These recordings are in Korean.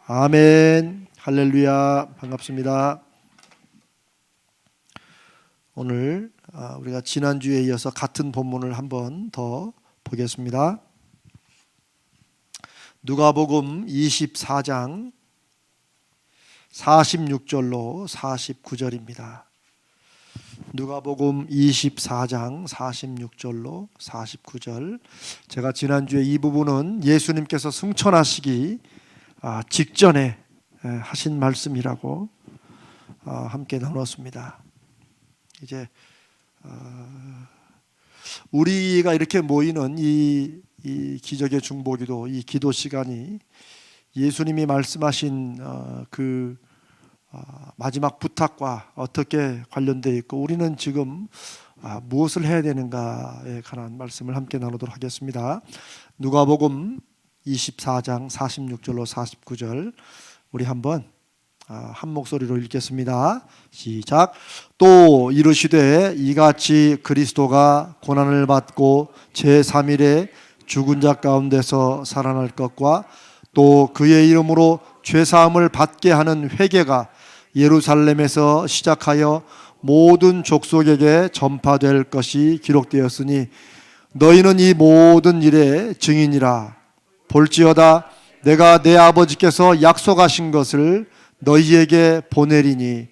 아멘. 할렐루야. 반갑습니다. 오늘 우리가 지난주에 이어서 같은 본문을 한 번 더 보겠습니다. 누가복음 24장 46절로 49절입니다. 누가복음 24장 46절로 49절. 제가 지난주에 이 부분은 예수님께서 승천하시기 직전에 하신 말씀이라고 함께 나눴습니다. 이제 우리가 이렇게 모이는 이 기적의 중보기도, 이 기도 시간이 예수님이 말씀하신 그 마지막 부탁과 어떻게 관련되어 있고 우리는 지금 무엇을 해야 되는가에 관한 말씀을 함께 나누도록 하겠습니다. 누가복음 24장 46절로 49절 우리 한번 한 목소리로 읽겠습니다. 시작. 또 이르시되 이같이 그리스도가 고난을 받고 제3일에 죽은 자 가운데서 살아날 것과 또 그의 이름으로 죄사함을 받게 하는 회개가 예루살렘에서 시작하여 모든 족속에게 전파될 것이 기록되었으니 너희는 이 모든 일의 증인이라. 볼지어다 내가 내 아버지께서 약속하신 것을 너희에게 보내리니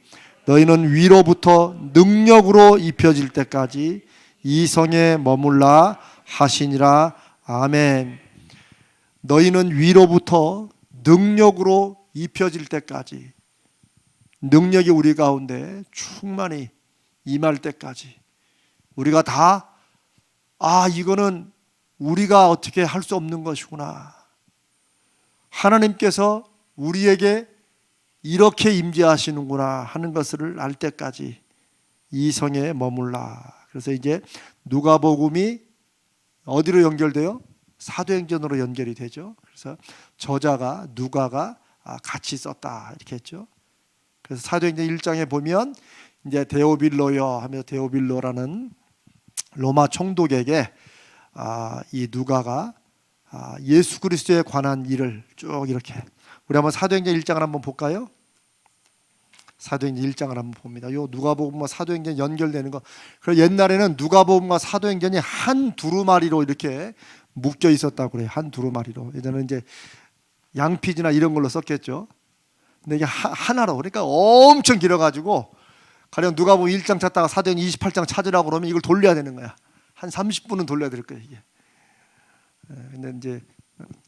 너희는 위로부터 능력으로 입혀질 때까지 이 성에 머물라 하시니라. 아멘. 너희는 위로부터 능력으로 입혀질 때까지, 능력이 우리 가운데 충만히 임할 때까지 우리가 다 이거는 우리가 어떻게 할 수 없는 것이구나, 하나님께서 우리에게 이렇게 임재하시는구나 하는 것을 알 때까지 이 성에 머물라. 그래서 이제 누가복음이 어디로 연결돼요? 사도행전으로 연결이 되죠. 그래서 저자가 누가가 같이 썼다 이렇게 했죠. 그래서 사도행전 1장에 보면 이제 데오빌로여 하면서 데오빌로라는 로마 총독에게 이 누가가 예수 그리스도에 관한 일을 쭉 이렇게, 우리 한번 사도행전 1장을 한번 볼까요? 사도행전 1장을 한번 봅니다. 요 누가복음과 사도행전 연결되는 거. 그래서 옛날에는 누가복음과 사도행전이 한 두루마리로 이렇게 묶여 있었다고 그래요. 한 두루마리로. 예전에는 이제 양피지나 이런 걸로 썼겠죠. 근데 이게 하나로, 그러니까 엄청 길어가지고 가령 누가복음 1장 찾다가 사도행전 28장 찾으라고 그러면 이걸 돌려야 되는 거야. 한 30분은 돌려야 될 거예요, 이게. 근데 이제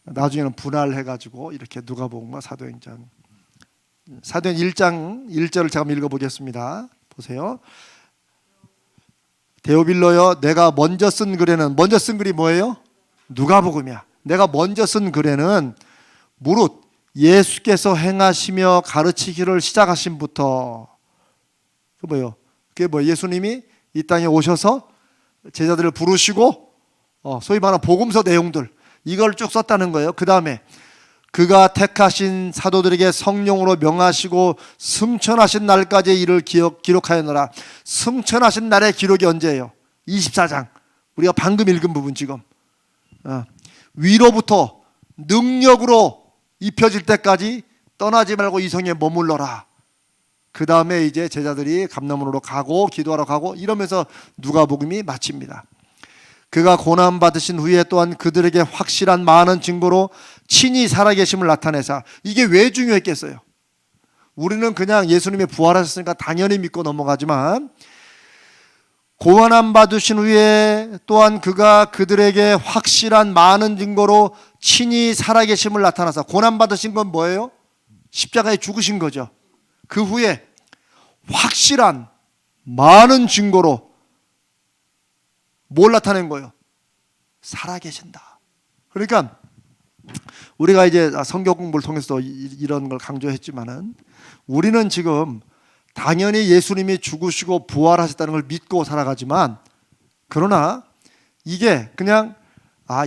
나중에는 분할해가지고 이렇게 누가복음과 사도행전 1장 1절을 제가 한번 읽어보겠습니다. 보세요. 데오빌로여 내가 먼저 쓴 글에는, 먼저 쓴 글이 뭐예요? 누가복음이야. 내가 먼저 쓴 글에는 무릇 예수께서 행하시며 가르치기를 시작하신부터, 그 뭐예요? 그게 뭐 예수님이 이 땅에 오셔서 제자들을 부르시고 소위 말하는 복음서 내용들, 이걸 쭉 썼다는 거예요. 그 다음에 그가 택하신 사도들에게 성령으로 명하시고 승천하신 날까지 이를 기록하였노라. 승천하신 날의 기록이 언제예요? 24장, 우리가 방금 읽은 부분. 지금 위로부터 능력으로 입혀질 때까지 떠나지 말고 이 성에 머물러라. 그 다음에 이제 제자들이 감람원으로 가고 기도하러 가고 이러면서 누가복음이 마칩니다. 그가 고난받으신 후에 또한 그들에게 확실한 많은 증거로 친히 살아계심을 나타내사. 이게 왜 중요했겠어요? 우리는 그냥 예수님이 부활하셨으니까 당연히 믿고 넘어가지만, 고난받으신 후에 또한 그가 그들에게 확실한 많은 증거로 친히 살아계심을 나타내사. 고난받으신 건 뭐예요? 십자가에 죽으신 거죠. 그 후에 확실한 많은 증거로 뭘 나타낸 거예요? 살아계신다. 그러니까 우리가 이제 성경 공부를 통해서 이런 걸 강조했지만은, 우리는 지금 당연히 예수님이 죽으시고 부활하셨다는 걸 믿고 살아가지만, 그러나 이게 그냥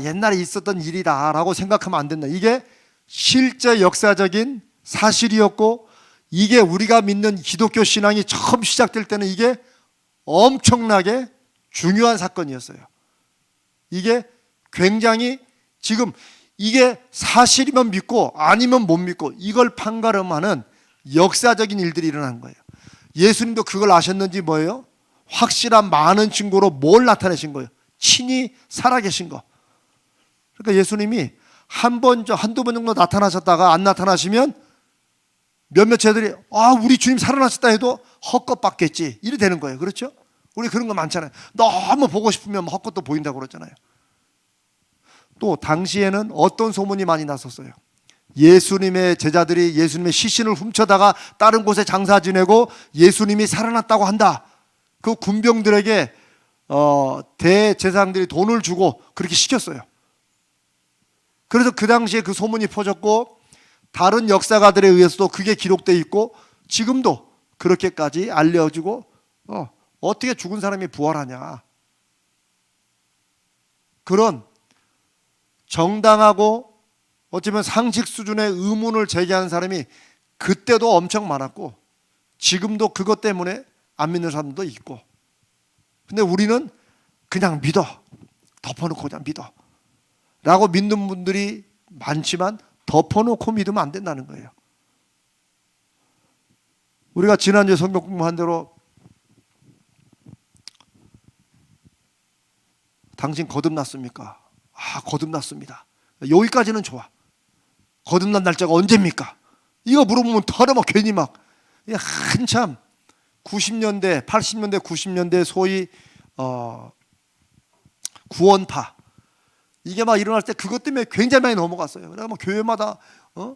옛날에 있었던 일이다라고 생각하면 안 된다. 이게 실제 역사적인 사실이었고, 이게 우리가 믿는 기독교 신앙이 처음 시작될 때는 이게 엄청나게 중요한 사건이었어요. 이게 굉장히 지금 이게 사실이면 믿고 아니면 못 믿고 이걸 판가름하는 역사적인 일들이 일어난 거예요. 예수님도 그걸 아셨는지 뭐예요? 확실한 많은 증거로 뭘 나타내신 거예요? 친히 살아계신 거. 그러니까 예수님이 한두 번 정도 나타나셨다가 안 나타나시면 몇몇 애들이 우리 주님 살아나셨다 해도 헛것 받겠지 이래 되는 거예요. 그렇죠? 우리 그런 거 많잖아요. 너무 보고 싶으면 헛것도 보인다고 그러잖아요. 또 당시에는 어떤 소문이 많이 났었어요. 예수님의 제자들이 예수님의 시신을 훔쳐다가 다른 곳에 장사 지내고 예수님이 살아났다고 한다. 그 군병들에게 대제사장들이 돈을 주고 그렇게 시켰어요. 그래서 그 당시에 그 소문이 퍼졌고 다른 역사가들에 의해서도 그게 기록되어 있고 지금도 그렇게까지 알려지고 어떻게 죽은 사람이 부활하냐. 그런 정당하고 어쩌면 상식 수준의 의문을 제기하는 사람이 그때도 엄청 많았고 지금도 그것 때문에 안 믿는 사람도 있고, 근데 우리는 그냥 믿어, 덮어놓고 그냥 믿어 라고 믿는 분들이 많지만 덮어놓고 믿으면 안 된다는 거예요. 우리가 지난주에 성경 공부한 대로 당신 거듭났습니까? 거듭났습니다. 여기까지는 좋아. 거듭난 날짜가 언제입니까? 이거 물어보면 털어막 괜히 막 한참 90년대, 80년대, 90년대 소위 구원파 이게 막 일어날 때 그것 때문에 굉장히 많이 넘어갔어요. 그래서 뭐 교회마다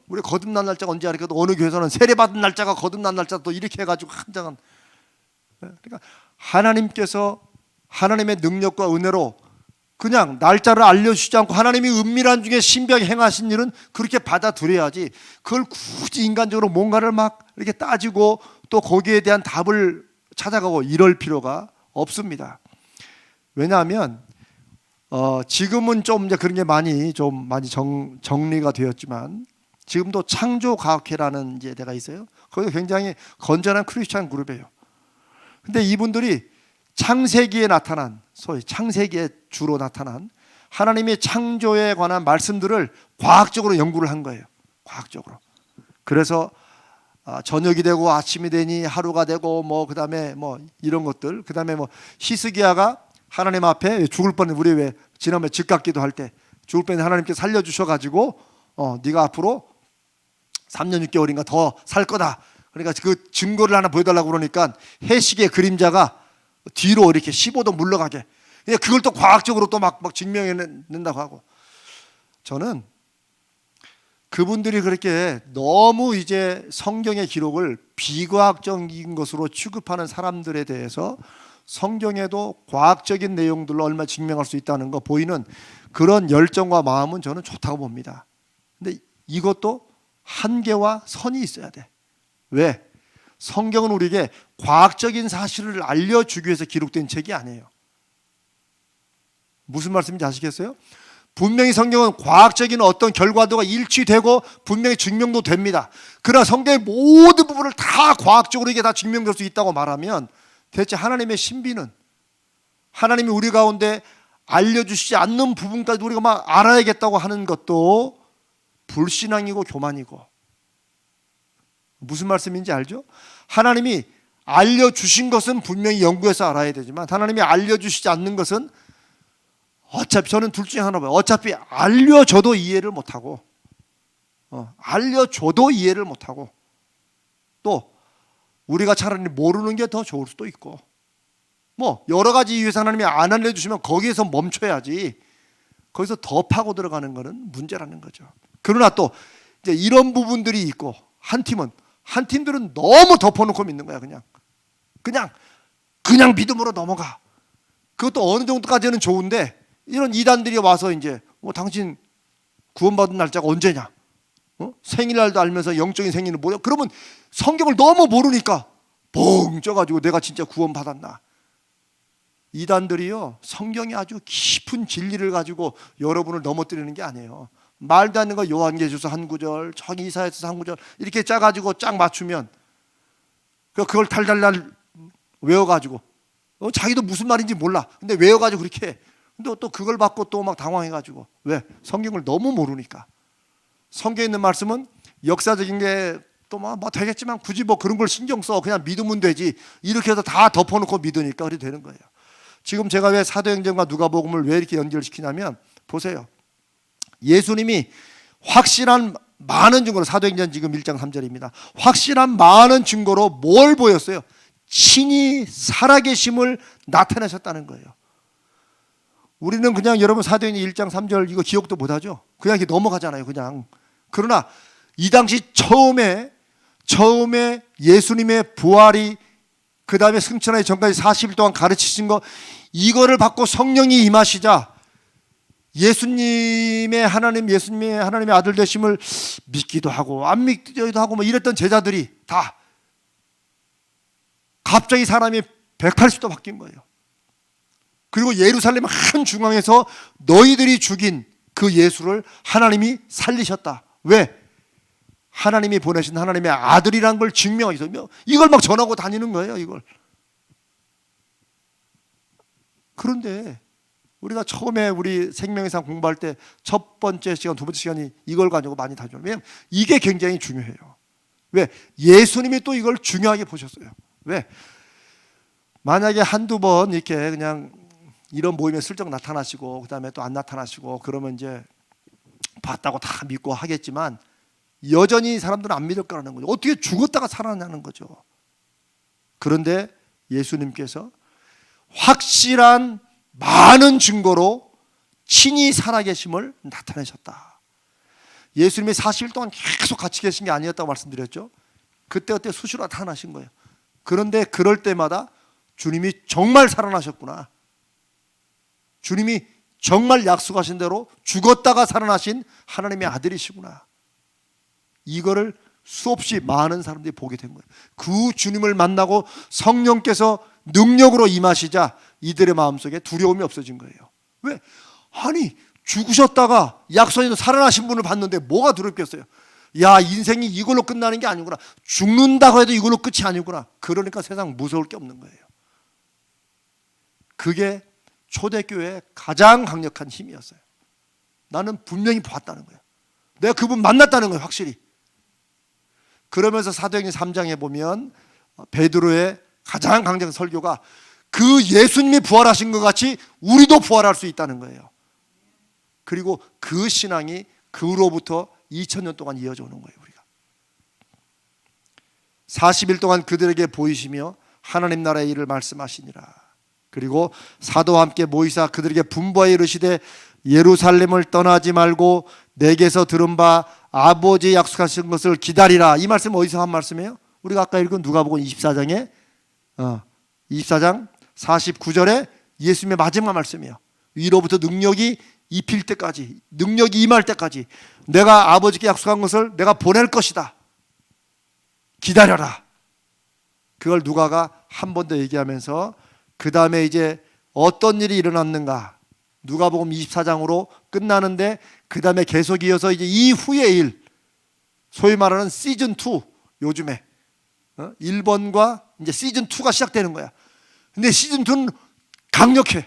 우리 거듭난 날짜가 언제 하니까 또 어느 교회에서는 세례받은 날짜가 거듭난 날짜 또 이렇게 해가지고 한장은. 그러니까 하나님께서 하나님의 능력과 은혜로 그냥 날짜를 알려주시지 않고 하나님이 은밀한 중에 신비하게 행하신 일은 그렇게 받아들여야지, 그걸 굳이 인간적으로 뭔가를 막 이렇게 따지고 또 거기에 대한 답을 찾아가고 이럴 필요가 없습니다. 왜냐하면 지금은 좀 이제 그런 게 많이 정리가 되었지만 지금도 창조과학회라는 이제 데가 있어요. 거기도 굉장히 건전한 크리스찬 그룹이에요. 근데 이분들이 창세기에 나타난, 소위 창세기에 주로 나타난 하나님의 창조에 관한 말씀들을 과학적으로 연구를 한 거예요. 과학적으로. 그래서 저녁이 되고 아침이 되니 하루가 되고 뭐 그다음에 뭐 이런 것들, 그다음에 뭐 히스기야가 하나님 앞에 죽을 뻔해, 우리 왜 지난번에 즉각기도 할 때 죽을 뻔해 하나님께 살려주셔 가지고 네가 앞으로 3년 6개월인가 더 살 거다. 그러니까 그 증거를 하나 보여달라고 그러니까 해시계의 그림자가 뒤로 이렇게 15도 물러가게, 그걸 또 과학적으로 또 막 증명해낸다고 하고. 저는 그분들이 그렇게 너무 이제 성경의 기록을 비과학적인 것으로 취급하는 사람들에 대해서 성경에도 과학적인 내용들로 얼마 증명할 수 있다는 거 보이는 그런 열정과 마음은 저는 좋다고 봅니다. 근데 이것도 한계와 선이 있어야 돼. 왜? 성경은 우리에게 과학적인 사실을 알려주기 위해서 기록된 책이 아니에요. 무슨 말씀인지 아시겠어요? 분명히 성경은 과학적인 어떤 결과도가 일치되고 분명히 증명도 됩니다. 그러나 성경의 모든 부분을 다 과학적으로 이게 다 증명될 수 있다고 말하면 대체 하나님의 신비는, 하나님이 우리 가운데 알려주시지 않는 부분까지 우리가 막 알아야겠다고 하는 것도 불신앙이고 교만이고. 무슨 말씀인지 알죠? 하나님이 알려주신 것은 분명히 연구해서 알아야 되지만 하나님이 알려주시지 않는 것은 어차피, 저는 둘 중에 하나 봐요. 어차피 알려줘도 이해를 못하고 알려줘도 이해를 못하고 또 우리가 차라리 모르는 게 더 좋을 수도 있고, 뭐 여러 가지 이유에서 하나님이 안 알려주시면 거기에서 멈춰야지 거기서 더 파고 들어가는 것은 문제라는 거죠. 그러나 또 이제 이런 부분들이 있고 한 팀들은 너무 덮어놓고 믿는 거야. 그냥 믿음으로 넘어가. 그것도 어느 정도까지는 좋은데 이런 이단들이 와서 이제 당신 구원받은 날짜가 언제냐, 생일날도 알면서 영적인 생일은 뭐야? 그러면 성경을 너무 모르니까 뻥 쪄가지고 내가 진짜 구원받았나? 이단들이요, 성경에 아주 깊은 진리를 가지고 여러분을 넘어뜨리는 게 아니에요. 말도 안 되는 거 요한계시서 한 구절, 저기 이사야서 한 구절 이렇게 짜가지고 쫙 맞추면 그걸 달달달 외워가지고 자기도 무슨 말인지 몰라. 근데 외워가지고 그렇게 해. 근데 또 그걸 받고 또 막 당황해가지고 왜? 성경을 너무 모르니까. 성경에 있는 말씀은 역사적인 게 또 뭐 되겠지만 굳이 뭐 그런 걸 신경 써 그냥 믿으면 되지 이렇게 해서 다 덮어놓고 믿으니까 그렇게 되는 거예요. 지금 제가 왜 사도행전과 누가복음을 왜 이렇게 연결시키냐면 보세요. 예수님이 확실한 많은 증거로 사도행전 지금 1장 3절입니다. 확실한 많은 증거로 뭘 보였어요? 친히 살아계심을 나타내셨다는 거예요. 우리는 그냥 여러분 사도행전 1장 3절 이거 기억도 못하죠. 그냥 이렇게 넘어가잖아요. 그냥. 그러나 이 당시 처음에 예수님의 부활이 그 다음에 승천하기 전까지 40일 동안 가르치신 거 이거를 받고 성령이 임하시자 예수님의 하나님의 아들 되심을 믿기도 하고 안 믿기도 하고 뭐 이랬던 제자들이 다 갑자기 사람이 180도 바뀐 거예요. 그리고 예루살렘 한 중앙에서 너희들이 죽인 그 예수를 하나님이 살리셨다. 왜? 하나님이 보내신 하나님의 아들이란 걸 증명하기 위해서 이걸 막 전하고 다니는 거예요. 이걸. 그런데 우리가 처음에 우리 생명의 상 공부할 때 첫 번째 시간, 두 번째 시간이 이걸 가지고 많이 다뤄요. 왜냐하면 이게 굉장히 중요해요. 왜? 예수님이 또 이걸 중요하게 보셨어요. 왜? 만약에 한두 번 이렇게 그냥 이런 모임에 슬쩍 나타나시고 그 다음에 또 안 나타나시고 그러면 이제 봤다고 다 믿고 하겠지만 여전히 사람들은 안 믿을 거라는 거죠. 어떻게 죽었다가 살아나는 거죠. 그런데 예수님께서 확실한 많은 증거로 친히 살아계심을 나타내셨다. 예수님이 40일 동안 계속 같이 계신 게 아니었다고 말씀드렸죠. 그때 수시로 나타나신 거예요. 그런데 그럴 때마다 주님이 정말 살아나셨구나. 주님이 정말 약속하신 대로 죽었다가 살아나신 하나님의 아들이시구나. 이거를 수없이 많은 사람들이 보게 된 거예요. 그 주님을 만나고 성령께서 능력으로 임하시자 이들의 마음속에 두려움이 없어진 거예요. 왜? 아니 죽으셨다가 약속에서 살아나신 분을 봤는데 뭐가 두렵겠어요? 야, 인생이 이걸로 끝나는 게 아니구나. 죽는다고 해도 이걸로 끝이 아니구나. 그러니까 세상 무서울 게 없는 거예요. 그게 초대교회의 가장 강력한 힘이었어요. 나는 분명히 봤다는 거예요. 내가 그분 만났다는 거예요. 확실히. 그러면서 사도행전 3장에 보면 베드로의 가장 강력한 설교가 그 예수님이 부활하신 것 같이 우리도 부활할 수 있다는 거예요. 그리고 그 신앙이 그 후로부터 2000년 동안 이어져 오는 거예요. 우리가 40일 동안 그들에게 보이시며 하나님 나라의 일을 말씀하시니라. 그리고 사도와 함께 모이사 그들에게 분부하여 이르시되 예루살렘을 떠나지 말고 내게서 들은 바 아버지 약속하신 것을 기다리라. 이 말씀 어디서 한 말씀이에요? 우리가 아까 읽은 누가복음 24장에 24장 49절에 예수님의 마지막 말씀이에요. 위로부터 능력이 입힐 때까지, 능력이 임할 때까지 내가 아버지께 약속한 것을 내가 보낼 것이다. 기다려라. 그걸 누가가 한 번 더 얘기하면서 그 다음에 이제 어떤 일이 일어났는가 누가복음 24장으로 끝나는데 그 다음에 계속 이어서 이제 이후의 일, 소위 말하는 시즌2, 요즘에 1번과 이제 시즌2가 시작되는 거야. 근데 시즌2는 강력해.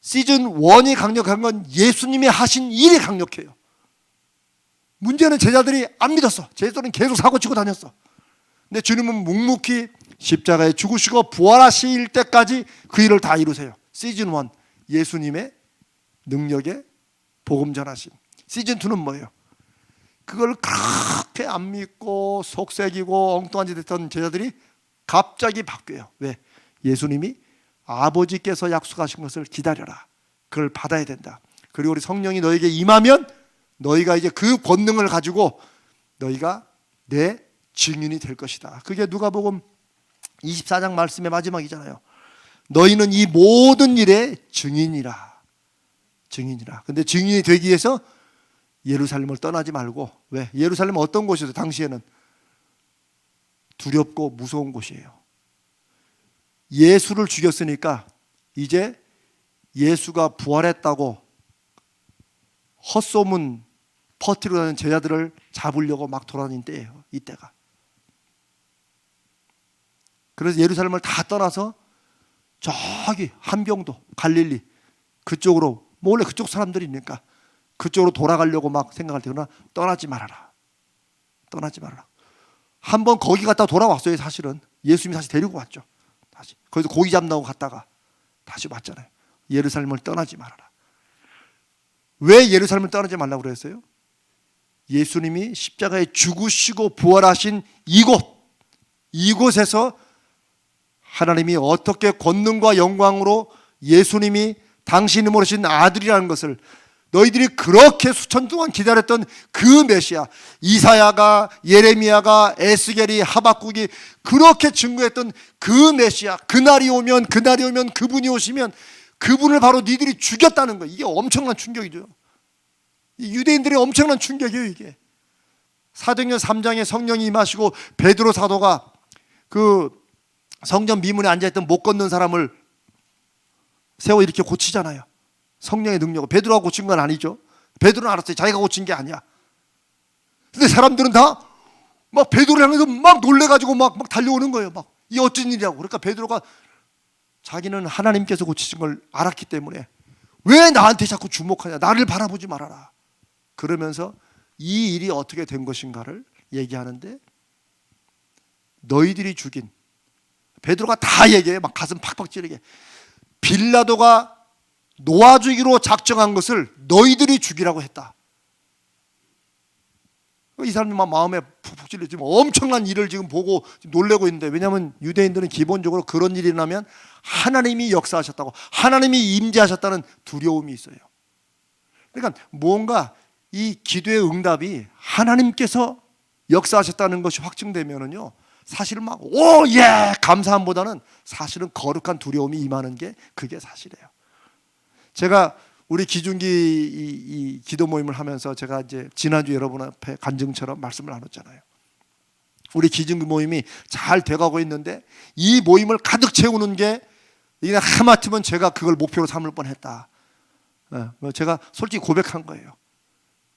시즌1이 강력한 건 예수님이 하신 일이 강력해요. 문제는 제자들이 안 믿었어. 제자들은 계속 사고치고 다녔어. 근데 주님은 묵묵히 십자가에 죽으시고 부활하실 때까지 그 일을 다 이루세요. 시즌1 예수님의 능력에 복음 전하심. 시즌2는 뭐예요? 그걸 그렇게 안 믿고 속색이고 엉뚱한 짓 했던 제자들이 갑자기 바뀌어요. 왜? 예수님이 아버지께서 약속하신 것을 기다려라. 그걸 받아야 된다. 그리고 우리 성령이 너에게 임하면 너희가 이제 그 권능을 가지고 너희가 내 증인이 될 것이다. 그게 누가복음 24장 말씀의 마지막이잖아요. 너희는 이 모든 일의 증인이라. 증인이라. 근데 증인이 되기 위해서 예루살렘을 떠나지 말고. 왜? 예루살렘은 어떤 곳이었어요? 당시에는 두렵고 무서운 곳이에요. 예수를 죽였으니까 이제 예수가 부활했다고 헛소문 퍼뜨리고 다니는 제자들을 잡으려고 막 돌아다닌 때예요. 이때가. 그래서 예루살렘을 다 떠나서 저기 한병도 갈릴리 그쪽으로 원래 그쪽 사람들이니까 그쪽으로 돌아가려고 막 생각할 때 그러나 떠나지 말아라. 떠나지 말아라. 한번 거기 갔다 돌아왔어요. 사실은 예수님이 다시 데리고 왔죠. 다시 거기서 고기 잡는다고 갔다가 다시 왔잖아요. 예루살렘을 떠나지 말아라. 왜 예루살렘을 떠나지 말라고 그랬어요? 예수님이 십자가에 죽으시고 부활하신 이곳에서 하나님이 어떻게 권능과 영광으로 예수님이 당신이 모르신 아들이라는 것을 너희들이 그렇게 수천 동안 기다렸던 그 메시아, 이사야가, 예레미야가, 에스겔이, 하박국이 그렇게 증거했던 그 메시아, 그날이 오면 그분이 오시면 그분을 바로 니들이 죽였다는 거예요. 이게 엄청난 충격이죠. 유대인들의 엄청난 충격이에요. 이게 사도행전 3장에 성령이 임하시고 베드로 사도가 그 성전 미문에 앉아있던 못 걷는 사람을 세워 이렇게 고치잖아요. 성령의 능력을. 베드로가 고친 건 아니죠. 베드로는 알았어요. 자기가 고친 게 아니야. 근데 사람들은 다 막 베드로를 향해서 막 놀래가지고 막 달려오는 거예요. 막 이 어쩐 일이라고. 그러니까 베드로가 자기는 하나님께서 고치신 걸 알았기 때문에 왜 나한테 자꾸 주목하냐. 나를 바라보지 말아라. 그러면서 이 일이 어떻게 된 것인가를 얘기하는데 너희들이 죽인 베드로가 다 얘기해. 막 가슴 팍팍 찌르게. 빌라도가 놓아주기로 작정한 것을 너희들이 죽이라고 했다. 이 사람들 막 마음에 푹푹 찔려 지금 엄청난 일을 지금 보고 놀래고 있는데, 왜냐하면 유대인들은 기본적으로 그런 일이 나면 하나님이 역사하셨다고, 하나님이 임재하셨다는 두려움이 있어요. 그러니까 뭔가 이 기도의 응답이 하나님께서 역사하셨다는 것이 확증되면은요, 사실은 막 오 예 감사함보다는 사실은 거룩한 두려움이 임하는 게 그게 사실이에요. 제가 우리 기중기 이 기도 모임을 하면서 제가 이제 지난주 여러분 앞에 간증처럼 말씀을 나눴잖아요. 우리 기중기 모임이 잘 돼가고 있는데 이 모임을 가득 채우는 게 이게 하마터면 제가 그걸 목표로 삼을 뻔했다. 제가 솔직히 고백한 거예요.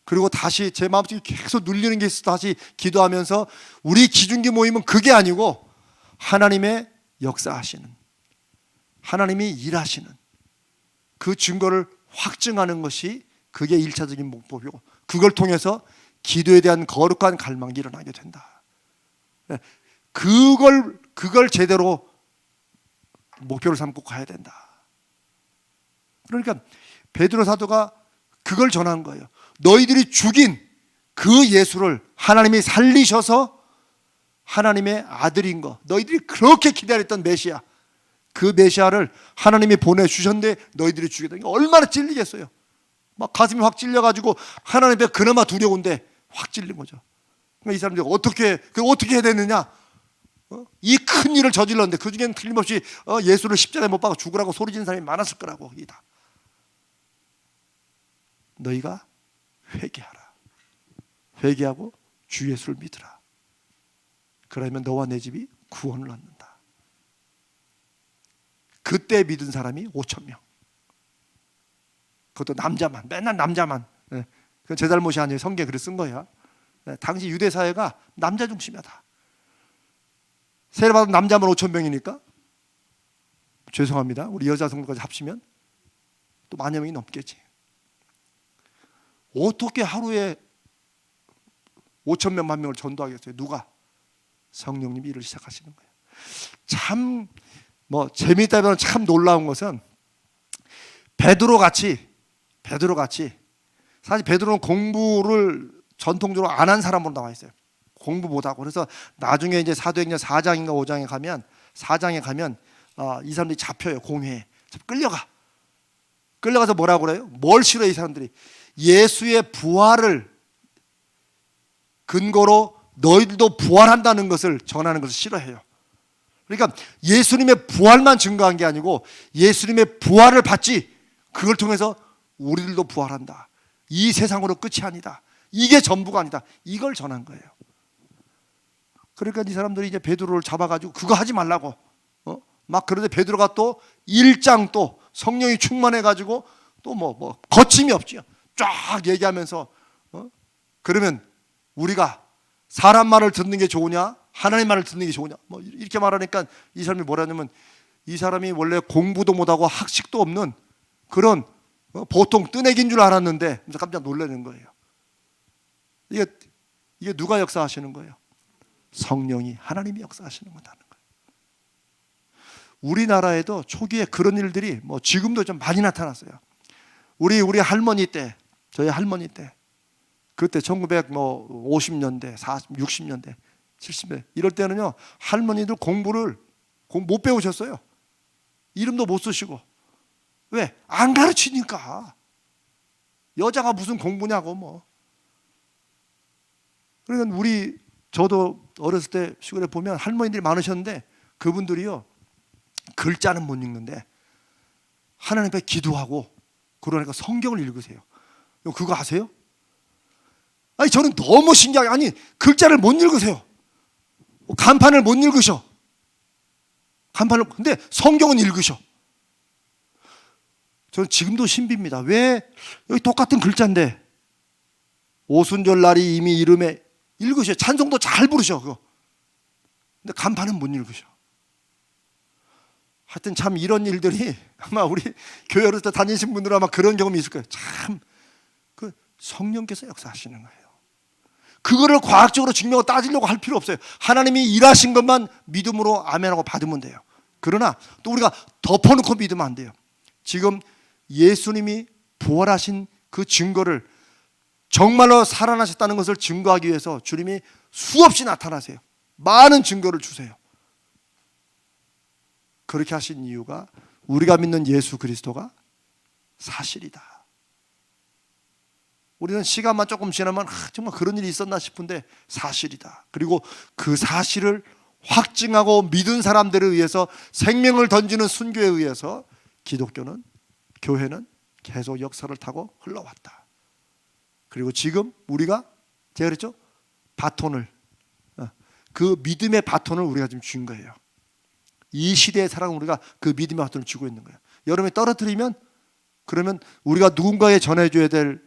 그리고 다시 제 마음속에 계속 눌리는 게 있어서 다시 기도하면서 우리 기중기 모임은 그게 아니고 하나님의 역사하시는, 하나님이 일하시는 그 증거를 확증하는 것이 그게 1차적인 목표이고, 그걸 통해서 기도에 대한 거룩한 갈망이 일어나게 된다. 그걸 제대로 목표를 삼고 가야 된다. 그러니까 베드로 사도가 그걸 전한 거예요. 너희들이 죽인 그 예수를 하나님이 살리셔서 하나님의 아들인 거, 너희들이 그렇게 기다렸던 메시아, 그 메시아를 하나님이 보내주셨는데 너희들이 죽였다. 얼마나 찔리겠어요. 막 가슴이 확 찔려가지고 하나님 앞에 그나마 두려운데 확 찔린 거죠. 그러니까 이 사람들이 어떻게 해야 되느냐, 이 큰 일을 저질렀는데 그 중에는 틀림없이 예수를 십자가에 못 박아 죽으라고 소리 지는 사람이 많았을 거라고. 이다. 너희가 회개하라. 회개하고 주 예수를 믿으라. 그러면 너와 내 집이 구원을 얻는다. 그때 믿은 사람이 5,000명. 그것도 남자만, 맨날 남자만. 그건 제 잘못이 아니에요. 성경에 글을 쓴 거야. 당시 유대 사회가 남자 중심이다. 세례받은 남자만 5,000명이니까 죄송합니다. 우리 여자 성도까지 합치면 또 10,000명이 넘겠지. 어떻게 하루에 5,000명, 10,000명을 전도하겠어요? 누가? 성령님이 일을 시작하시는 거예요. 참 재미있다면 참 놀라운 것은 베드로 같이 사실 베드로는 공부를 전통적으로 안 한 사람으로 나와 있어요. 공부 못하고. 그래서 나중에 이제 사도행전 4장인가 5장에 가면 이 사람들이 잡혀요. 공회에 끌려가서 뭐라고 그래요? 뭘 싫어해 이 사람들이? 예수의 부활을 근거로 너희들도 부활한다는 것을 전하는 것을 싫어해요. 그러니까 예수님의 부활만 증거한 게 아니고 예수님의 부활을 받지, 그걸 통해서 우리들도 부활한다. 이 세상으로 끝이 아니다. 이게 전부가 아니다. 이걸 전한 거예요. 그러니까 이 사람들이 이제 베드로를 잡아가지고 그거 하지 말라고 막 그러는데 베드로가 또 1장 또 성령이 충만해가지고 또 거침이 없지요. 쫙 얘기하면서 그러면 우리가 사람 말을 듣는 게 좋으냐, 하나님 말을 듣는 게 좋으냐, 이렇게 말하니까 이 사람이 뭐라냐면 이 사람이 원래 공부도 못하고 학식도 없는 그런 보통 뜨내기인 줄 알았는데 그래서 깜짝 놀라는 거예요. 이게 누가 역사하시는 거예요? 성령이, 하나님이 역사하시는 거다는 거예요. 우리나라에도 초기에 그런 일들이 뭐 지금도 좀 많이 나타났어요. 우리 할머니 때, 저희 할머니 때, 그때 1950년대, 40, 60년대, 70년대 이럴 때는요, 할머니들 공부를 못 배우셨어요. 이름도 못 쓰시고. 왜? 안 가르치니까. 여자가 무슨 공부냐고 뭐. 그러니까 저도 어렸을 때 시골에 보면 할머니들이 많으셨는데 그분들이요, 글자는 못 읽는데 하나님 앞에 기도하고 그러니까 성경을 읽으세요. 그거 아세요? 아니 저는 너무 신기하게, 아니 글자를 못 읽으세요. 간판을 못 읽으셔. 근데 성경은 읽으셔. 저는 지금도 신비입니다. 왜 여기 똑같은 글자인데 오순절 날이 이미 이름에 읽으셔. 찬송도 잘 부르셔 그거. 근데 간판은 못 읽으셔. 하여튼 참 이런 일들이 아마 우리 교회 어렸을 때 다니신 분들은 아마 그런 경험이 있을 거예요. 참 그 성령께서 역사하시는 거예요. 그거를 과학적으로 증명을 따지려고 할 필요 없어요. 하나님이 일하신 것만 믿음으로 아멘하고 받으면 돼요. 그러나 또 우리가 덮어놓고 믿으면 안 돼요. 지금 예수님이 부활하신 그 증거를, 정말로 살아나셨다는 것을 증거하기 위해서 주님이 수없이 나타나세요. 많은 증거를 주세요. 그렇게 하신 이유가 우리가 믿는 예수 그리스도가 사실이다. 우리는 시간만 조금 지나면 정말 그런 일이 있었나 싶은데 사실이다. 그리고 그 사실을 확증하고 믿은 사람들에 의해서 생명을 던지는 순교에 의해서 기독교는, 교회는 계속 역사를 타고 흘러왔다. 그리고 지금 우리가, 제가 그랬죠? 바톤을, 그 믿음의 바톤을 우리가 지금 준 거예요. 이 시대의 사랑은 우리가 그 믿음의 바톤을 주고 있는 거예요. 여러분이 떨어뜨리면 그러면 우리가 누군가에 전해줘야 될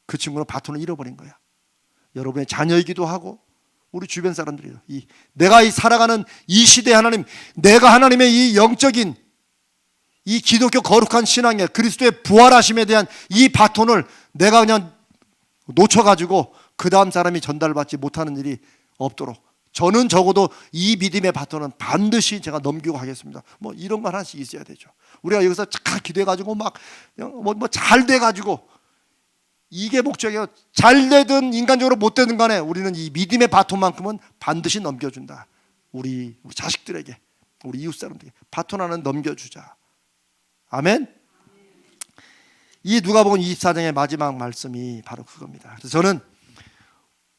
그 친구는 바톤을 잃어버린 거야. 여러분의 자녀이기도 하고 우리 주변 사람들이요. 내가 살아가는 이 시대 하나님, 내가 하나님의 이 영적인 이 기독교 거룩한 신앙에 그리스도의 부활하심에 대한 이 바톤을 내가 그냥 놓쳐가지고 그 다음 사람이 전달받지 못하는 일이 없도록 저는 적어도 이 믿음의 바톤은 반드시 제가 넘기고 가겠습니다. 뭐 이런 거 하나씩 있어야 되죠. 우리가 여기서 잘 기도해가지고 막 잘 돼가지고 이게 목적이에요. 잘 되든 인간적으로 못 되든 간에 우리는 이 믿음의 바톤만큼은 반드시 넘겨준다. 우리 자식들에게, 우리 이웃 사람들에게 바톤 하나는 넘겨주자. 아멘. 이 누가복음 24장의 마지막 말씀이 바로 그겁니다. 그래서 저는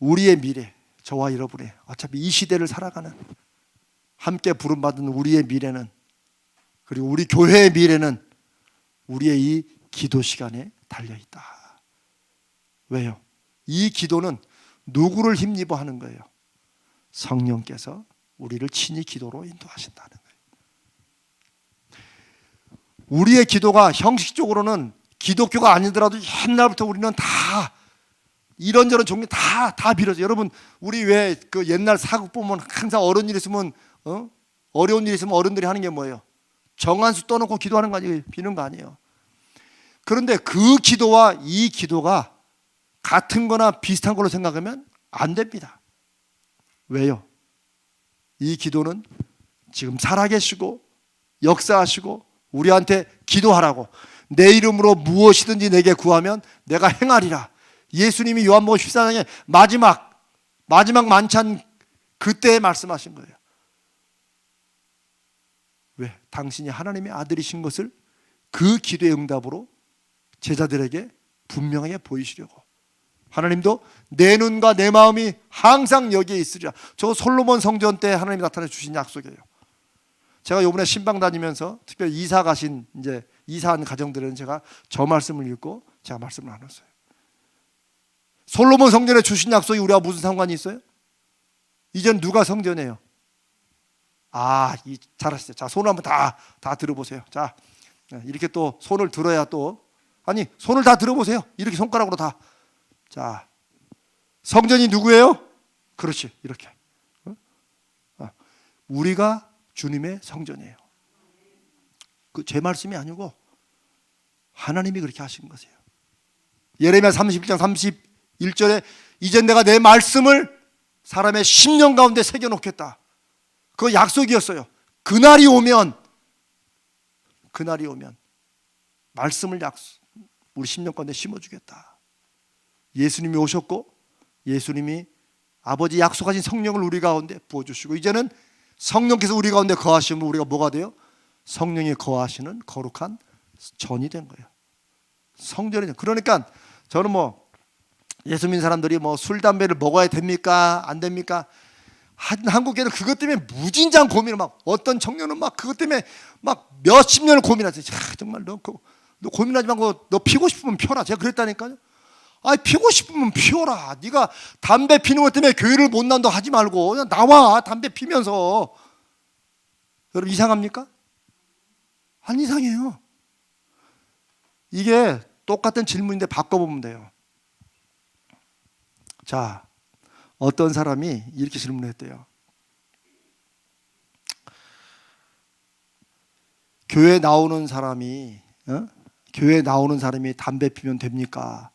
우리의 미래, 저와 여러분의 어차피 이 시대를 살아가는 함께 부름받은 우리의 미래는, 그리고 우리 교회의 미래는 우리의 이 기도 시간에 달려있다. 왜요? 이 기도는 누구를 힘입어 하는 거예요? 성령께서 우리를 친히 기도로 인도하신다는 거예요. 우리의 기도가 형식적으로는 기독교가 아니더라도 옛날부터 우리는 다 이런저런 종류 다 빌어줘. 여러분 우리 왜 그 옛날 사극 보면 항상 어려운 일 있으면 어려운 일 있으면 어른들이 하는 게 뭐예요? 정한수 떠놓고 기도하는 거 아니에요? 비는 거 아니에요? 그런데 그 기도와 이 기도가 같은 거나 비슷한 걸로 생각하면 안 됩니다. 왜요? 이 기도는 지금 살아계시고 역사하시고 우리한테 기도하라고, 내 이름으로 무엇이든지 내게 구하면 내가 행하리라. 예수님이 요한복음 14장의 마지막 만찬 그때 말씀하신 거예요. 왜? 당신이 하나님의 아들이신 것을 그 기도의 응답으로 제자들에게 분명하게 보이시려고. 하나님도 내 눈과 내 마음이 항상 여기에 있으리라. 저 솔로몬 성전 때 하나님이 나타내 주신 약속이에요. 제가 요번에 신방 다니면서 특별히 이사한 가정들은 제가 저 말씀을 읽고 제가 말씀을 나눴어요. 솔로몬 성전에 주신 약속이 우리와 무슨 상관이 있어요? 이젠 누가 성전이에요? 잘하셨어요. 자, 손을 한번 다 들어보세요. 자, 이렇게 또 손을 들어야 손을 다 들어보세요. 이렇게 손가락으로 다. 자, 성전이 누구예요? 그렇지, 이렇게. 우리가 주님의 성전이에요. 그 제 말씀이 아니고 하나님이 그렇게 하신 것이에요. 예레미야 31장 31절에 이제 내가 내 말씀을 사람의 심령 가운데 새겨놓겠다. 그거 약속이었어요. 그날이 오면 말씀을 우리 심령 가운데 심어주겠다. 예수님이 오셨고 예수님이 아버지 약속하신 성령을 우리 가운데 부어주시고 이제는 성령께서 우리 가운데 거하시면 우리가 뭐가 돼요? 성령이 거하시는 거룩한 전이 된 거예요. 성전이. 그러니까 저는 예수 믿는 사람들이 술, 담배를 먹어야 됩니까? 안 됩니까? 한국에는 그것 때문에 무진장 고민을 어떤 청년은 그것 때문에 몇십 년을 고민하세요. 정말 너 고민하지 말고 너 피고 싶으면 피워라. 제가 그랬다니까요. 피고 싶으면 피워라. 네가 담배 피는 것 때문에 교회를 못 나온다 하지 말고 그냥 나와. 담배 피면서. 여러분 이상합니까? 안 이상해요. 이게 똑같은 질문인데 바꿔보면 돼요. 자, 어떤 사람이 이렇게 질문했대요. 교회 나오는 사람이 담배 피면 됩니까?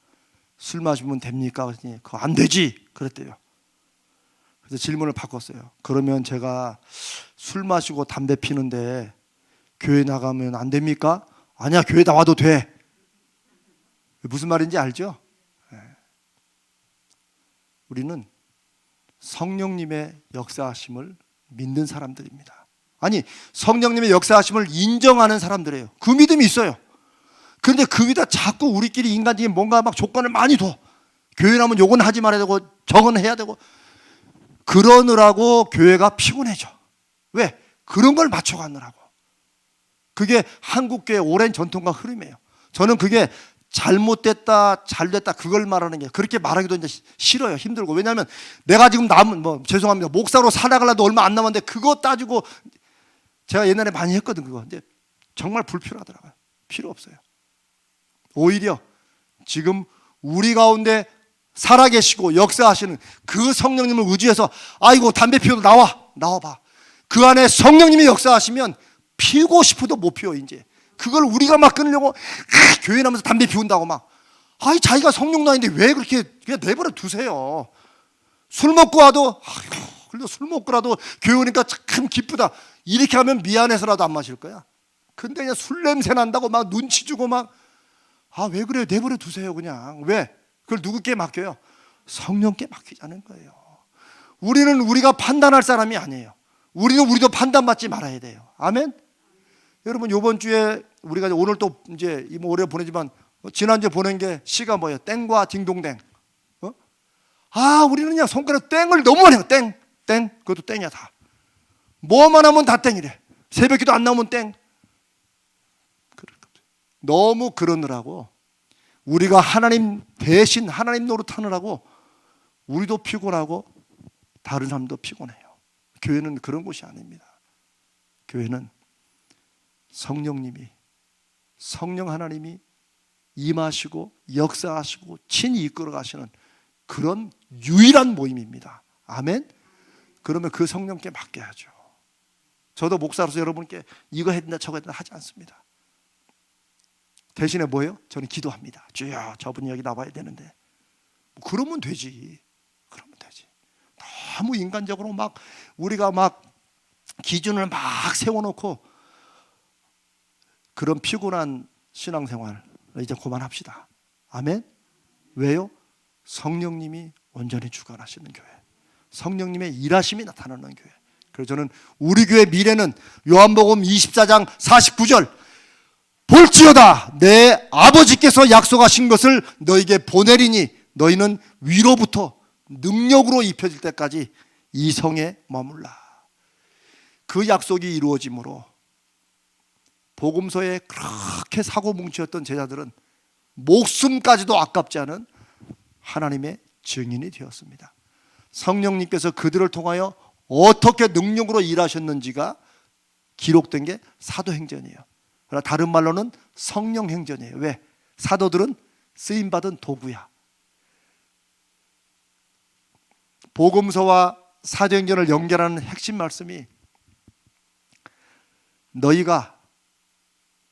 술 마시면 됩니까? 그랬더니 그거 안 되지. 그랬대요. 그래서 질문을 바꿨어요. 그러면 제가 술 마시고 담배 피는데 교회 나가면 안 됩니까? 아니야, 교회 나와도 돼. 무슨 말인지 알죠? 우리는 성령님의 역사하심을 믿는 사람들입니다. 아니, 성령님의 역사하심을 인정하는 사람들이에요. 그 믿음이 있어요. 그런데 그 위에다 자꾸 우리끼리 인간적인 뭔가 조건을 많이 둬. 교회 나오면 요건 하지 말아야 되고 저건 해야 되고. 그러느라고 교회가 피곤해져. 왜? 그런 걸 맞춰가느라고. 그게 한국교회의 오랜 전통과 흐름이에요. 저는 그게 잘못됐다, 잘됐다 그걸 말하는 게 그렇게 말하기도 이제 싫어요. 힘들고. 왜냐하면 내가 지금 죄송합니다. 목사로 살아가려도 얼마 안 남았는데 그거 따지고 제가 옛날에 많이 했거든 그거. 근데 정말 불필요하더라고요. 필요 없어요. 오히려 지금 우리 가운데 살아계시고 역사하시는 그 성령님을 의지해서 아이고 담배 피워도 나와봐. 그 안에 성령님이 역사하시면 피우고 싶어도 못 피워 이제. 그걸 우리가 끊으려고 교회 나면서 담배 피운다고 자기가 성령도 아닌데 왜 그렇게 그냥 내버려 두세요. 술 먹고 와도 그래도 술 먹고라도 교회 오니까 참 기쁘다. 이렇게 하면 미안해서라도 안 마실 거야. 근데 그냥 술 냄새 난다고 눈치 주고 왜 그래요? 내버려 두세요 그냥. 왜? 그걸 누구께 맡겨요? 성령께 맡기자는 거예요. 우리는 우리가 판단할 사람이 아니에요. 우리도 판단받지 말아야 돼요. 아멘? 여러분 이번 주에 우리가 오늘 또 이제 올해 보내지만 지난주에 보낸 게 시가 뭐예요? 땡과 딩동댕. 우리는 그냥 손가락 땡을 너무 많이 해요. 땡. 그것도 땡이야 다. 뭐만 하면 다 땡이래. 새벽기도 안 나오면 땡. 너무 그러느라고 우리가 하나님 대신 하나님 노릇하느라고 우리도 피곤하고 다른 사람도 피곤해요. 교회는 그런 곳이 아닙니다. 교회는 성령 하나님이 임하시고 역사하시고 친히 이끌어 가시는 그런 유일한 모임입니다. 아멘? 그러면 그 성령께 맡겨야죠. 저도 목사로서 여러분께 이거 해야 된다 저거 해야 된다 하지 않습니다. 대신에 뭐예요? 저는 기도합니다. 주여 저분이 여기 나와야 되는데 그러면 되지. 너무 인간적으로 우리가 기준을 세워놓고 그런 피곤한 신앙생활 이제 그만합시다. 아멘? 왜요? 성령님이 온전히 주관하시는 교회, 성령님의 일하심이 나타나는 교회. 그래서 저는 우리 교회 미래는 요한복음 24장 49절 볼지어다 내 아버지께서 약속하신 것을 너에게 보내리니 너희는 위로부터 능력으로 입혀질 때까지 이 성에 머물라. 그 약속이 이루어짐으로 복음서에 그렇게 사고뭉치였던 제자들은 목숨까지도 아깝지 않은 하나님의 증인이 되었습니다. 성령님께서 그들을 통하여 어떻게 능력으로 일하셨는지가 기록된 게 사도행전이에요. 그러나 다른 말로는 성령행전이에요. 왜? 사도들은 쓰임받은 도구야. 복음서와 사도행전을 연결하는 핵심 말씀이 너희가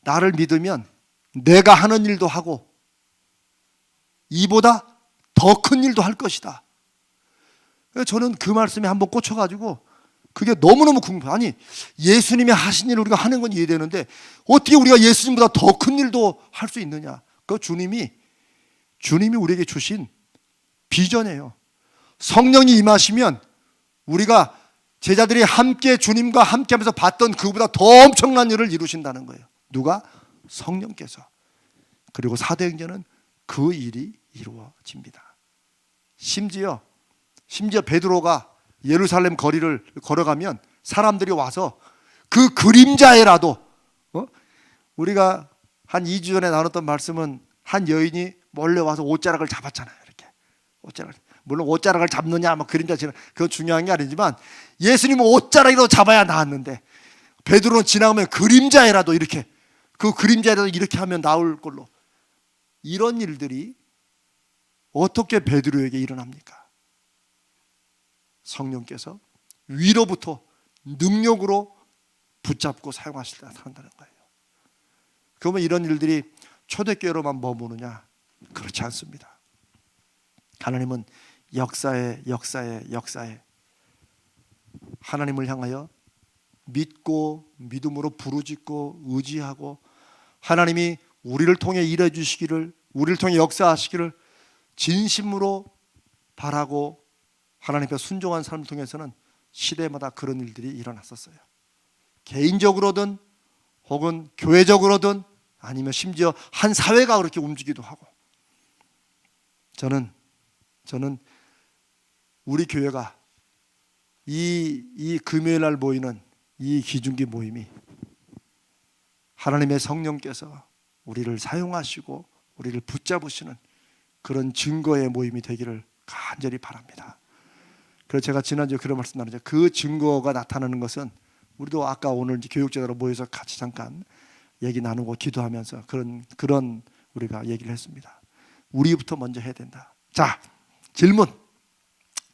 나를 믿으면 내가 하는 일도 하고 이보다 더 큰 일도 할 것이다. 저는 그 말씀에 한번 꽂혀가지고 그게 너무너무 궁금해요. 아니, 예수님이 하신 일을 우리가 하는 건 이해되는데 어떻게 우리가 예수님보다 더 큰 일도 할 수 있느냐. 그 주님이 우리에게 주신 비전이에요. 성령이 임하시면 우리가 제자들이 함께 주님과 함께 하면서 봤던 그보다 더 엄청난 일을 이루신다는 거예요. 누가? 성령께서. 그리고 사도행전은 그 일이 이루어집니다. 심지어 베드로가 예루살렘 거리를 걸어가면 사람들이 와서 그 그림자에라도 우리가 한 2주 전에 나눴던 말씀은 한 여인이 몰래 와서 옷자락을 잡았잖아요. 이렇게 옷자락. 물론 옷자락을 잡느냐 그림자 지나 그건 중요한 게 아니지만 예수님은 옷자락이라도 잡아야 나았는데 베드로는 지나가면 그림자에라도 이렇게 그 그림자에라도 이렇게 하면 나올 걸로. 이런 일들이 어떻게 베드로에게 일어납니까? 성령께서 위로부터 능력으로 붙잡고 사용하실 때 나타난다는 거예요. 그러면 이런 일들이 초대교회로만 머무느냐? 그렇지 않습니다. 하나님은 역사에 하나님을 향하여 믿고 믿음으로 부르짖고 의지하고 하나님이 우리를 통해 일해 주시기를, 우리를 통해 역사하시기를 진심으로 바라고 하나님께 순종한 삶을 통해서는 시대마다 그런 일들이 일어났었어요. 개인적으로든 혹은 교회적으로든 아니면 심지어 한 사회가 그렇게 움직이기도 하고. 저는 우리 교회가 이 금요일 날 모이는 이 기중기 모임이 하나님의 성령께서 우리를 사용하시고 우리를 붙잡으시는 그런 증거의 모임이 되기를 간절히 바랍니다. 그래서 제가 지난주에 그런 말씀 나누죠. 그 증거가 나타나는 것은 우리도 아까 오늘 교육제자로 모여서 같이 잠깐 얘기 나누고 기도하면서 그런 우리가 얘기를 했습니다. 우리부터 먼저 해야 된다. 자, 질문.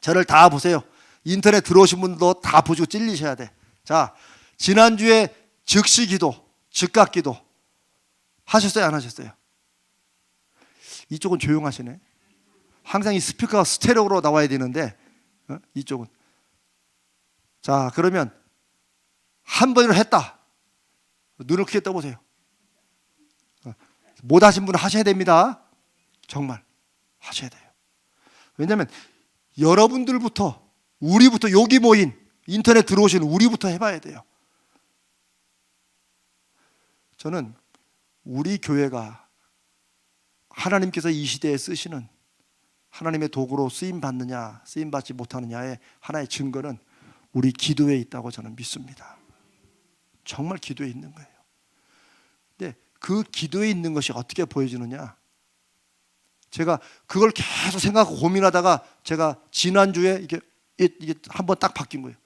저를 다 보세요. 인터넷 들어오신 분도 다 보시고 찔리셔야 돼. 자, 지난주에 즉시 기도, 즉각 기도 하셨어요? 안 하셨어요? 이쪽은 조용하시네. 항상 이 스피커가 스테레오로 나와야 되는데 이쪽은. 자, 그러면 한 번으로 했다. 눈을 크게 떠보세요. 못 하신 분은 하셔야 됩니다. 정말 하셔야 돼요. 왜냐하면 여러분들부터, 우리부터, 여기 모인 인터넷 들어오신 우리부터 해봐야 돼요. 저는 우리 교회가 하나님께서 이 시대에 쓰시는 하나님의 도구로 쓰임받느냐 쓰임받지 못하느냐의 하나의 증거는 우리 기도에 있다고 저는 믿습니다. 정말 기도에 있는 거예요. 근데 그 기도에 있는 것이 어떻게 보여지느냐, 제가 그걸 계속 생각하고 고민하다가 제가 지난주에 이게 한번 딱 바뀐 거예요.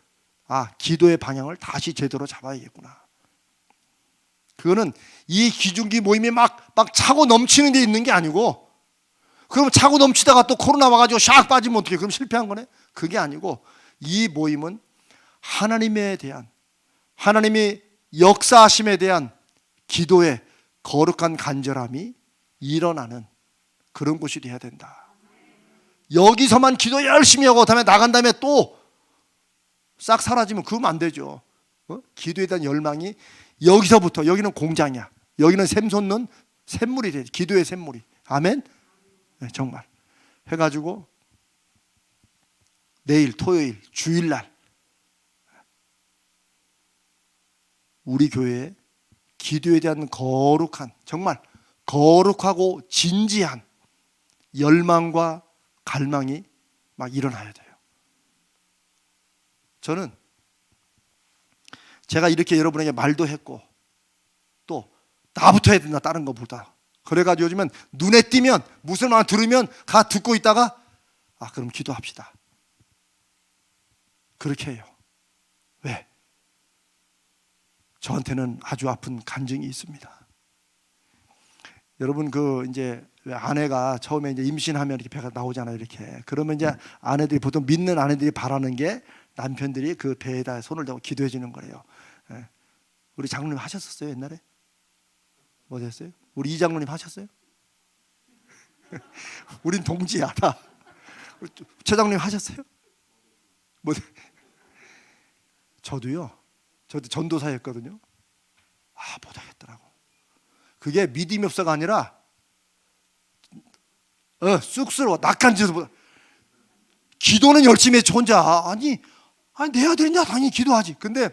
아, 기도의 방향을 다시 제대로 잡아야겠구나. 그거는 이 기중기 모임이 막 차고 넘치는 데 있는 게 아니고, 그러면 차고 넘치다가 또 코로나 와가지고 샥 빠지면 어떻게, 그럼 실패한 거네? 그게 아니고, 이 모임은 하나님에 대한, 하나님이 역사하심에 대한 기도의 거룩한 간절함이 일어나는 그런 곳이 돼야 된다. 여기서만 기도 열심히 하고 다음에 나간 다음에 또 싹 사라지면 그러면 안 되죠. 기도에 대한 열망이 여기서부터, 여기는 공장이야. 여기는 샘 솟는 샘물이 돼. 기도의 샘물이. 아멘. 네, 정말 해가지고 내일 토요일 주일날 우리 교회에 기도에 대한 거룩한, 정말 거룩하고 진지한 열망과 갈망이 막 일어나야 돼요. 저는 제가 이렇게 여러분에게 말도 했고 또 나부터 해야 된다, 다른 것보다. 그래가지고 요즘은 눈에 띄면 무슨 말 들으면 가 듣고 있다가 그럼 기도합시다. 그렇게 해요. 왜? 저한테는 아주 아픈 간증이 있습니다. 여러분 이제 아내가 처음에 이제 임신하면 이렇게 배가 나오잖아요. 이렇게. 그러면 이제 아내들이, 보통 믿는 아내들이 바라는 게 남편들이 그 배에다 손을 대고 기도해 주는 거래요. 우리 장로님 하셨었어요, 옛날에? 뭐 됐어요? 우리 이장로님 하셨어요? 우린 동지야 다. 최장로님 하셨어요? 뭐 저도요. 저도 전도사였거든요. 못하겠더라고. 그게 믿음이 없어가 아니라 쑥스러워. 낙한짓보다 기도는 열심히 했지 혼자. 아니 내 아들이냐 당연히 기도하지. 근데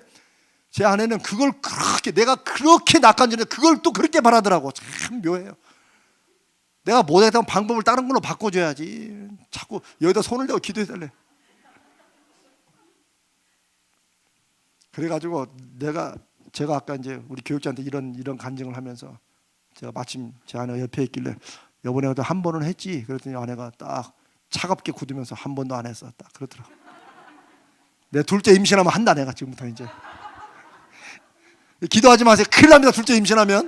제 아내는 그걸 그렇게, 내가 그렇게 낙한짓을 그걸 또 그렇게 바라더라고. 참 묘해요. 내가 못했던 방법을 다른 걸로 바꿔줘야지. 자꾸 여기다 손을 대고 기도해달래. 그래가지고 제가 아까 이제 우리 교육자한테 이런 간증을 하면서 제가 마침 제 아내가 옆에 있길래 이번에 한 번은 했지. 그랬더니 아내가 딱 차갑게 굳으면서 한 번도 안 했어. 딱 그러더라고. 내 둘째 임신하면 한다 내가 지금부터 이제. 기도하지 마세요. 큰일 납니다. 둘째 임신하면.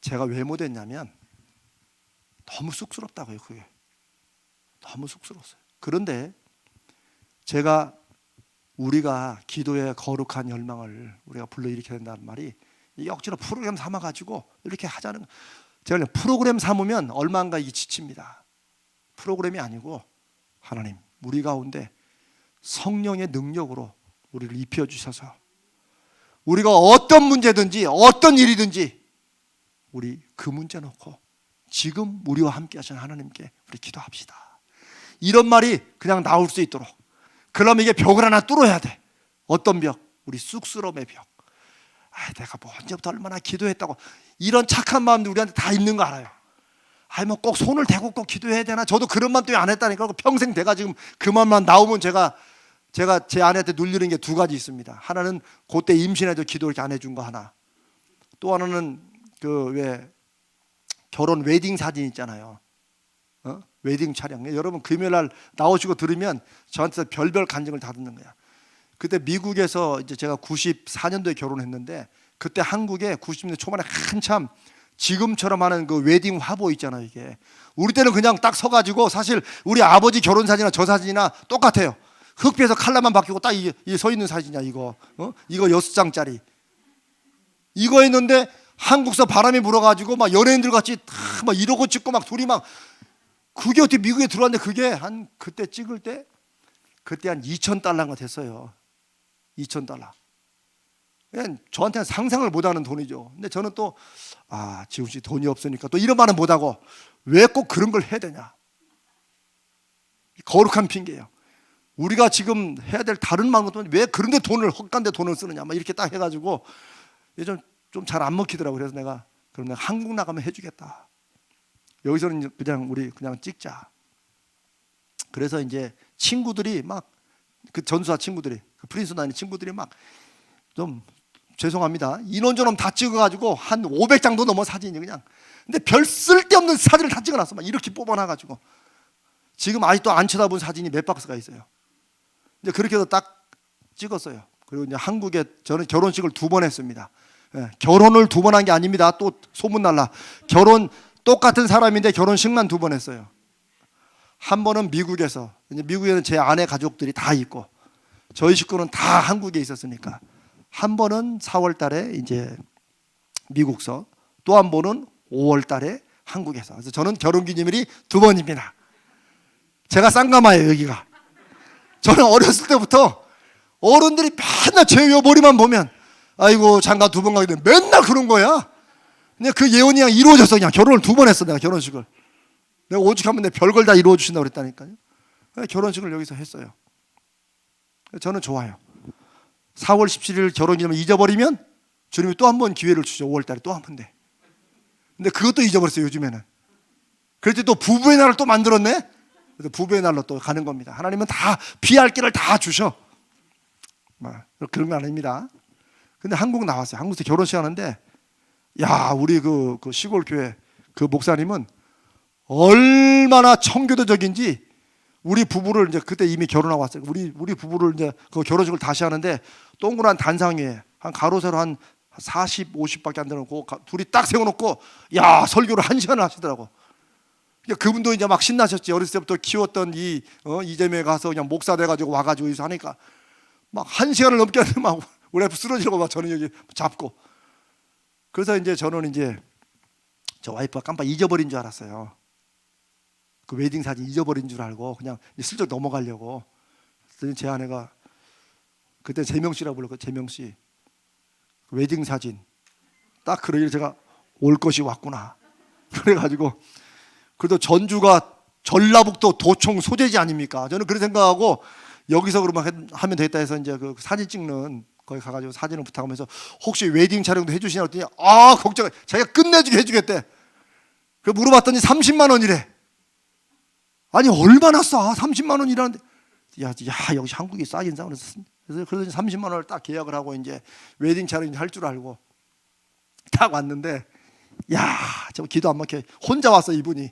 제가 왜 못했냐면 너무 쑥스럽다고요. 그게 너무 쑥스러웠어요. 그런데 우리가 기도의 거룩한 열망을 우리가 불러일으켜야 된다는 말이 이게 억지로 프로그램 삼아가지고 이렇게 하자는, 제가 프로그램 삼으면 얼마인가 이게 지칩니다. 프로그램이 아니고 하나님 우리 가운데 성령의 능력으로 우리를 입혀주셔서 우리가 어떤 문제든지 어떤 일이든지 우리 그 문제 놓고 지금 우리와 함께 하시는 하나님께 우리 기도합시다. 이런 말이 그냥 나올 수 있도록. 그러면 이게 벽을 하나 뚫어야 돼. 어떤 벽? 우리 쑥스러움의 벽. 내가 뭐 언제부터 얼마나 기도했다고. 이런 착한 마음도 우리한테 다 있는 거 알아요. 뭐 꼭 손을 대고 꼭 기도해야 되나? 저도 그런 마음 때문에 안 했다니까. 평생 내가 지금 그 마음만 나오면 제가 제 아내한테 눌리는 게 두 가지 있습니다. 하나는 그때 임신해도 기도 이렇게 안 해준 거 하나. 또 하나는 왜 결혼 웨딩 사진 있잖아요. 웨딩 촬영. 여러분 금요일날 나오시고 들으면 저한테 별별 간증을 다 듣는 거야. 그때 미국에서 이제 제가 94년도에 결혼했는데 그때 한국에 90년대 초반에 한참 지금처럼 하는 그 웨딩 화보 있잖아요. 이게 우리 때는 그냥 딱 서가지고 사실 우리 아버지 결혼 사진이나 저 사진이나 똑같아요. 흑비에서 칼라만 바뀌고 딱 이게 서 있는 사진이야. 이거 이거 6장짜리 이거 했는데 한국서 바람이 불어가지고 막 연예인들 같이 막 이러고 찍고 막 둘이 막 그게 어떻게 미국에 들어왔는데 그게 그때 찍을 때 그때 한 $2,000가 됐어요. $2,000. 그냥 저한테는 상상을 못하는 돈이죠. 근데 저는 또 지훈 씨 돈이 없으니까 또 이런 말은 못하고 왜 꼭 그런 걸 해야 되냐. 거룩한 핑계예요. 우리가 지금 해야 될 다른 마음은 왜 그런데 헛간데 돈을 쓰느냐. 막 이렇게 딱 해가지고 좀 잘 안 먹히더라고요. 그래서 그럼 내가 한국 나가면 해주겠다. 여기서는 우리 그냥 찍자. 그래서 이제 친구들이 막 그 전수사 친구들이 프린스 다니는 친구들이 막 좀 죄송합니다. 인원전원 다 찍어가지고 한 500장도 넘어 사진이 그냥. 근데 별 쓸데없는 사진을 다 찍어놨어. 막 이렇게 뽑아놔가지고 지금 아직도 안 쳐다본 사진이 몇 박스가 있어요. 이제 그렇게 해서 딱 찍었어요. 그리고 이제 한국에 저는 결혼식을 2번 했습니다. 결혼을 2번 한 게 아닙니다. 또 소문 날라. 결혼 똑같은 사람인데 결혼식만 2번 했어요. 한 번은 미국에서, 이제 미국에는 제 아내 가족들이 다 있고 저희 식구는 다 한국에 있었으니까 한 번은 4월 달에 이제 미국서, 또 한 번은 5월 달에 한국에서. 그래서 저는 결혼기념일이 2번입니다. 제가 쌍가마예요 여기가. 저는 어렸을 때부터 어른들이 맨날 제 머리만 보면 아이고 장가 2번 가게 되면 맨날 그런 거야. 그냥 그 예언이 그냥 이루어졌어. 그냥 결혼을 2번 했어. 내가 결혼식을 내가 오죽하면 내 별걸 다 이루어 주신다고 그랬다니까요. 결혼식을 여기서 했어요. 저는 좋아요. 4월 17일 결혼기념일 잊어버리면 주님이 또 한 번 기회를 주죠. 5월 달에 또 한 번 돼. 근데 그것도 잊어버렸어요 요즘에는. 그랬더니 또 부부의 날을 또 만들었네. 그래서 부부의 날로 또 가는 겁니다. 하나님은 다 피할 길을 다 주셔. 그런 거 아닙니다. 근데 한국 나왔어요. 한국에서 결혼식 하는데 우리 그 시골 교회 그 목사님은 얼마나 청교도적인지 우리 부부를 이제 그때 이미 결혼하고 왔어요. 우리 부부를 이제 그 결혼식을 다시 하는데 동그란 단상 위에 한 가로 세로 한 40, 50밖에 안 되는 거 둘이 딱 세워놓고 설교를 1시간을 하시더라고. 그분도 이제 막 신나셨지. 어렸을 때부터 키웠던 이재명에 가서 그냥 목사 돼가지고 와가지고 여기서 하니까 막 1시간을 넘게 하는데 막 우리 앞에 쓰러지려고 막 저는 여기 잡고 그래서 이제 저는 이제 저 와이프가 깜빡 잊어버린 줄 알았어요. 그 웨딩 사진 잊어버린 줄 알고 그냥 슬쩍 넘어가려고. 그랬더니 제 아내가, 그때 재명 씨라고 불렀고, 재명 씨 웨딩 사진 딱 그러길 제가 올 것이 왔구나. 그래가지고, 그래도 전주가 전라북도 도청 소재지 아닙니까? 저는 그렇게 생각하고 여기서 그러면 하면 되겠다 해서 이제 그 사진 찍는 거기 가가지고 사진을 부탁하면서 혹시 웨딩 촬영도 해주시냐 했더니 걱정, 자기가 끝내주게 해주겠대. 그 물어봤더니 30만 원이래. 아니 얼마나 싸? 30만 원이라는데, 야 여기 한국이 싸긴 싸. 그래서 30만 원을 딱 계약을 하고 이제 웨딩 촬영 할 줄 알고 딱 왔는데, 저 기도 안 막혀. 혼자 왔어 이분이.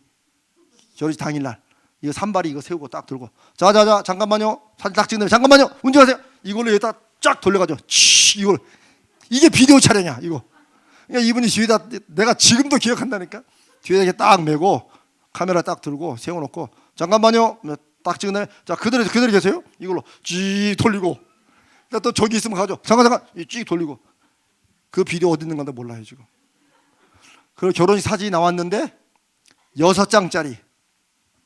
결혼식 당일날 이거 산발이 이거 세우고 딱 들고, 자 잠깐만요, 사진 딱 찍는데, 잠깐만요 운전하세요. 이걸로 여기다 쫙 돌려가지고 이걸, 이게 비디오 촬영이야 이거. 그러니까 이분이 뒤에다, 내가 지금도 기억한다니까, 뒤에다 이렇게 딱 메고 카메라 딱 들고 세워놓고, 잠깐만요 딱 찍는데, 자 그대로 계세요. 이걸로 쭉 돌리고, 또 저기 있으면 가죠. 잠깐 쭉 돌리고. 그 비디오 어디 있는 건데 몰라요 지금. 그 결혼식 사진이 나왔는데 6장짜리.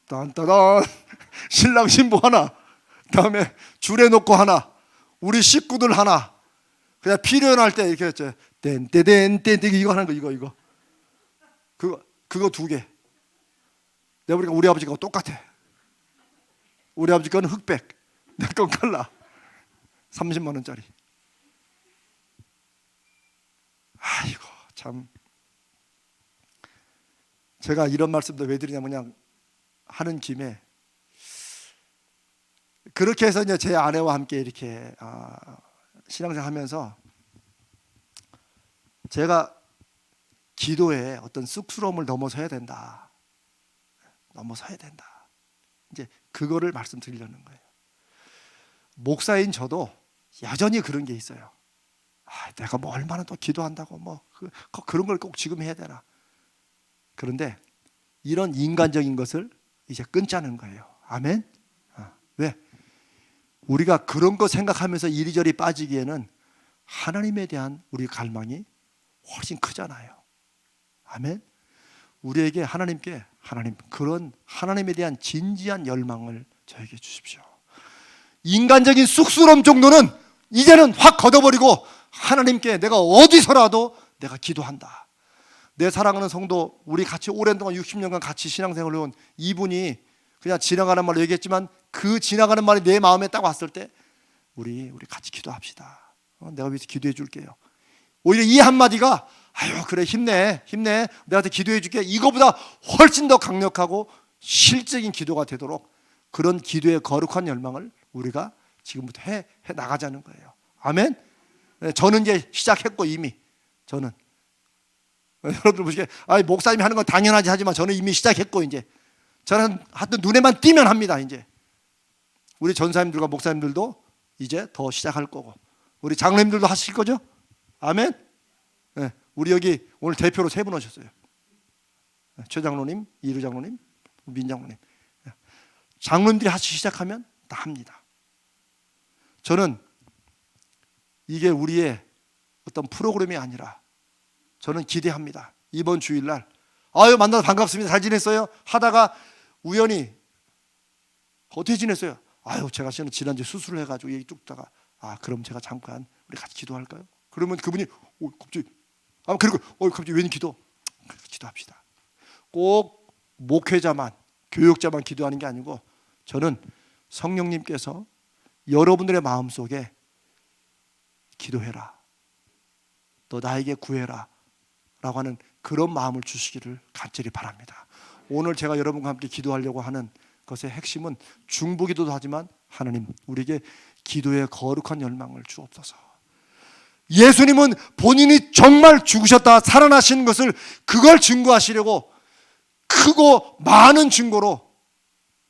딴따단. 신랑 신부 하나, 다음에 줄에 놓고 하나, 우리 식구들 하나, 그냥 필요할 때 이렇게 했죠. 땡땡땡땡 이거 하는 거, 이거 그거 2개. 내가 보니까 우리 아버지 거 똑같아. 우리 아버지 거는 흑백, 내 건 칼라. 30만 원짜리. 아이고 참. 제가 이런 말씀도 왜 드리냐면, 그냥 하는 김에 그렇게 해서 이제 제 아내와 함께 이렇게 신앙생활 하면서 제가 기도에 어떤 쑥스러움을 넘어서야 된다. 이제 그거를 말씀드리려는 거예요. 목사인 저도 여전히 그런 게 있어요. 내가 뭐 얼마나 또 기도한다고 그런 걸 꼭 지금 해야 되나. 그런데 이런 인간적인 것을 이제 끊자는 거예요. 아멘. 왜? 우리가 그런 거 생각하면서 이리저리 빠지기에는 하나님에 대한 우리 갈망이 훨씬 크잖아요. 아멘. 우리에게 하나님 그런 하나님에 대한 진지한 열망을 저에게 주십시오. 인간적인 쑥스러움 정도는 이제는 확 걷어버리고, 하나님께 내가 어디서라도 내가 기도한다. 내 사랑하는 성도, 우리 같이 오랜 동안 60년간 같이 신앙생활을 해온 이분이 그냥 지나가는 말로 얘기했지만, 그 지나가는 말이 내 마음에 딱 왔을 때 우리 같이 기도합시다. 내가 위해서 기도해 줄게요. 오히려 이 한마디가 그래 힘내 내가 기도해 줄게, 이거보다 훨씬 더 강력하고 실적인 기도가 되도록, 그런 기도의 거룩한 열망을 우리가 지금부터 해 나가자는 거예요. 아멘. 저는 이제 시작했고, 이미 저는, 여러분들 보시기에 목사님이 하는 건 당연하지 하지만 저는 이미 시작했고, 이제 저는 하여튼 눈에만 띄면 합니다. 이제 우리 전사님들과 목사님들도 이제 더 시작할 거고, 우리 장로님들도 하실 거죠? 아멘. 네, 우리 여기 오늘 대표로 3분 오셨어요. 최 장로님, 이루 장로님, 민 장로님. 장로님들이 하시기 시작하면 다 합니다. 저는 이게 우리의 어떤 프로그램이 아니라 저는 기대합니다. 이번 주일날 만나서 반갑습니다, 잘 지냈어요? 하다가 우연히 어떻게 지냈어요? 제가 지난주에 수술을 해가지고 얘기 쭉 다가 그럼 제가 잠깐 우리 같이 기도할까요? 그러면 그분이 갑자기 그리고 갑자기 웬 기도? 기도합시다. 꼭 목회자만, 교육자만 기도하는 게 아니고, 저는 성령님께서 여러분들의 마음속에 기도해라, 너 나에게 구해라 라고 하는 그런 마음을 주시기를 간절히 바랍니다. 오늘 제가 여러분과 함께 기도하려고 하는 것의 핵심은 중보기도도 하지만, 하나님 우리에게 기도의 거룩한 열망을 주옵소서. 예수님은 본인이 정말 죽으셨다 살아나신 것을, 그걸 증거하시려고 크고 많은 증거로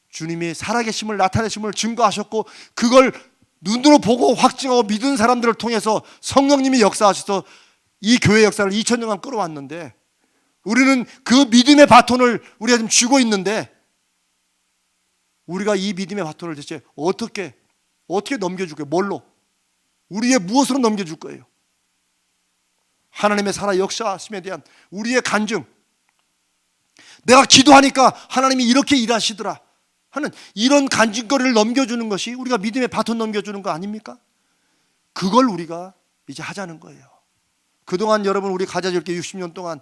주님이 살아계심을 나타내심을 증거하셨고, 그걸 눈으로 보고 확증하고 믿은 사람들을 통해서 성령님이 역사하셔서 이 교회 역사를 2000년간 끌어왔는데, 우리는 그 믿음의 바톤을 우리가 지금 쥐고 있는데, 우리가 이 믿음의 바톤을 대체 어떻게 넘겨줄 거예요? 뭘로? 우리의 무엇으로 넘겨줄 거예요? 하나님의 살아 역사하심에 대한 우리의 간증, 내가 기도하니까 하나님이 이렇게 일하시더라 하는 이런 간증거리를 넘겨주는 것이 우리가 믿음의 바톤 넘겨주는 거 아닙니까? 그걸 우리가 이제 하자는 거예요. 그동안 여러분 우리 가자줄게 60년 동안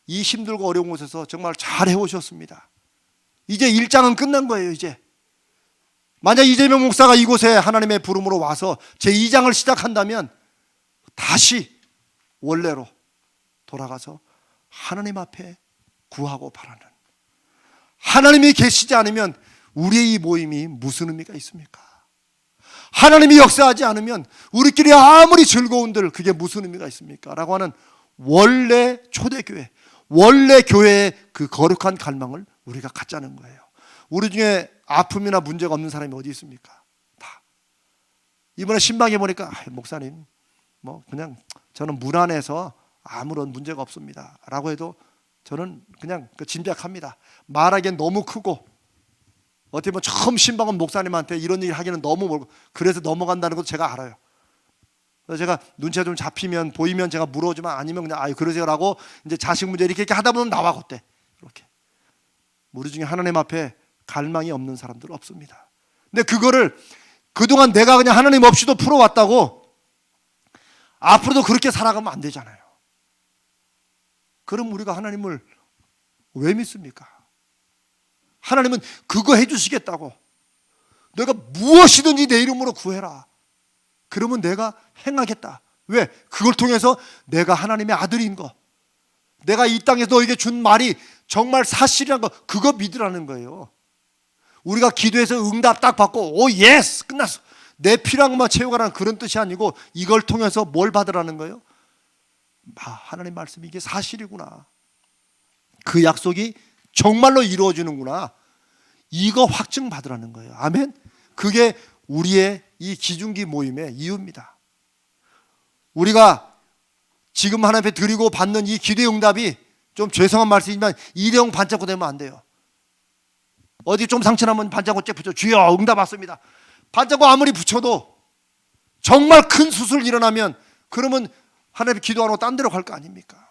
이 힘들고 어려운 곳에서 정말 잘 해오셨습니다. 이제 일장은 끝난 거예요. 이제 만약 이재명 목사가 이곳에 하나님의 부름으로 와서 제2장을 시작한다면 다시 원래로 돌아가서 하나님 앞에 구하고 바라는, 하나님이 계시지 않으면 우리의 이 모임이 무슨 의미가 있습니까? 하나님이 역사하지 않으면 우리끼리 아무리 즐거운들 그게 무슨 의미가 있습니까? 라고 하는 원래 초대교회, 원래 교회의 그 거룩한 갈망을 우리가 갖자는 거예요. 우리 중에 아픔이나 문제가 없는 사람이 어디 있습니까? 다. 이번에 신방에 보니까 목사님 뭐 그냥 저는 무난해서 아무런 문제가 없습니다 라고 해도 저는 그냥 짐작합니다. 말하기엔 너무 크고 어떻게 보면 처음 신방 온 목사님한테 이런 얘기를 하기는 너무 멀고 그래서 넘어간다는 것도 제가 알아요. 그래서 제가 눈치가 좀 잡히면 보이면 제가 물어주면 아니면 그냥 아유 그러세요라고 이제 자식 문제 이렇게 하다 보면 나와 그때 그렇게. 우리 중에 하나님 앞에 갈망이 없는 사람들은 없습니다. 근데 그거를 그동안 내가 그냥 하나님 없이도 풀어왔다고 앞으로도 그렇게 살아가면 안 되잖아요. 그럼 우리가 하나님을 왜 믿습니까? 하나님은 그거 해주시겠다고, 내가 무엇이든지 내 이름으로 구해라 그러면 내가 행하겠다. 왜? 그걸 통해서 내가 하나님의 아들인 거, 내가 이 땅에서 너에게 준 말이 정말 사실이란 거, 그거 믿으라는 거예요. 우리가 기도해서 응답 딱 받고 오 예스 끝났어, 내 필요한 것만 채우라는 그런 뜻이 아니고 이걸 통해서 뭘 받으라는 거예요? 하나님 말씀이 이게 사실이구나, 그 약속이 정말로 이루어지는구나, 이거 확증 받으라는 거예요. 아멘. 그게 우리의 이 기중기 모임의 이유입니다. 우리가 지금 하나님 앞에 드리고 받는 이 기도의 응답이 좀 죄송한 말씀이지만 일회용 반짝고 되면 안 돼요. 어디 좀 상처나면 반짝고 쫙 붙여 주여 응답 왔습니다. 반짝고 아무리 붙여도 정말 큰 수술 일어나면 그러면 하나님 기도 안 하고 딴 데로 갈 거 아닙니까?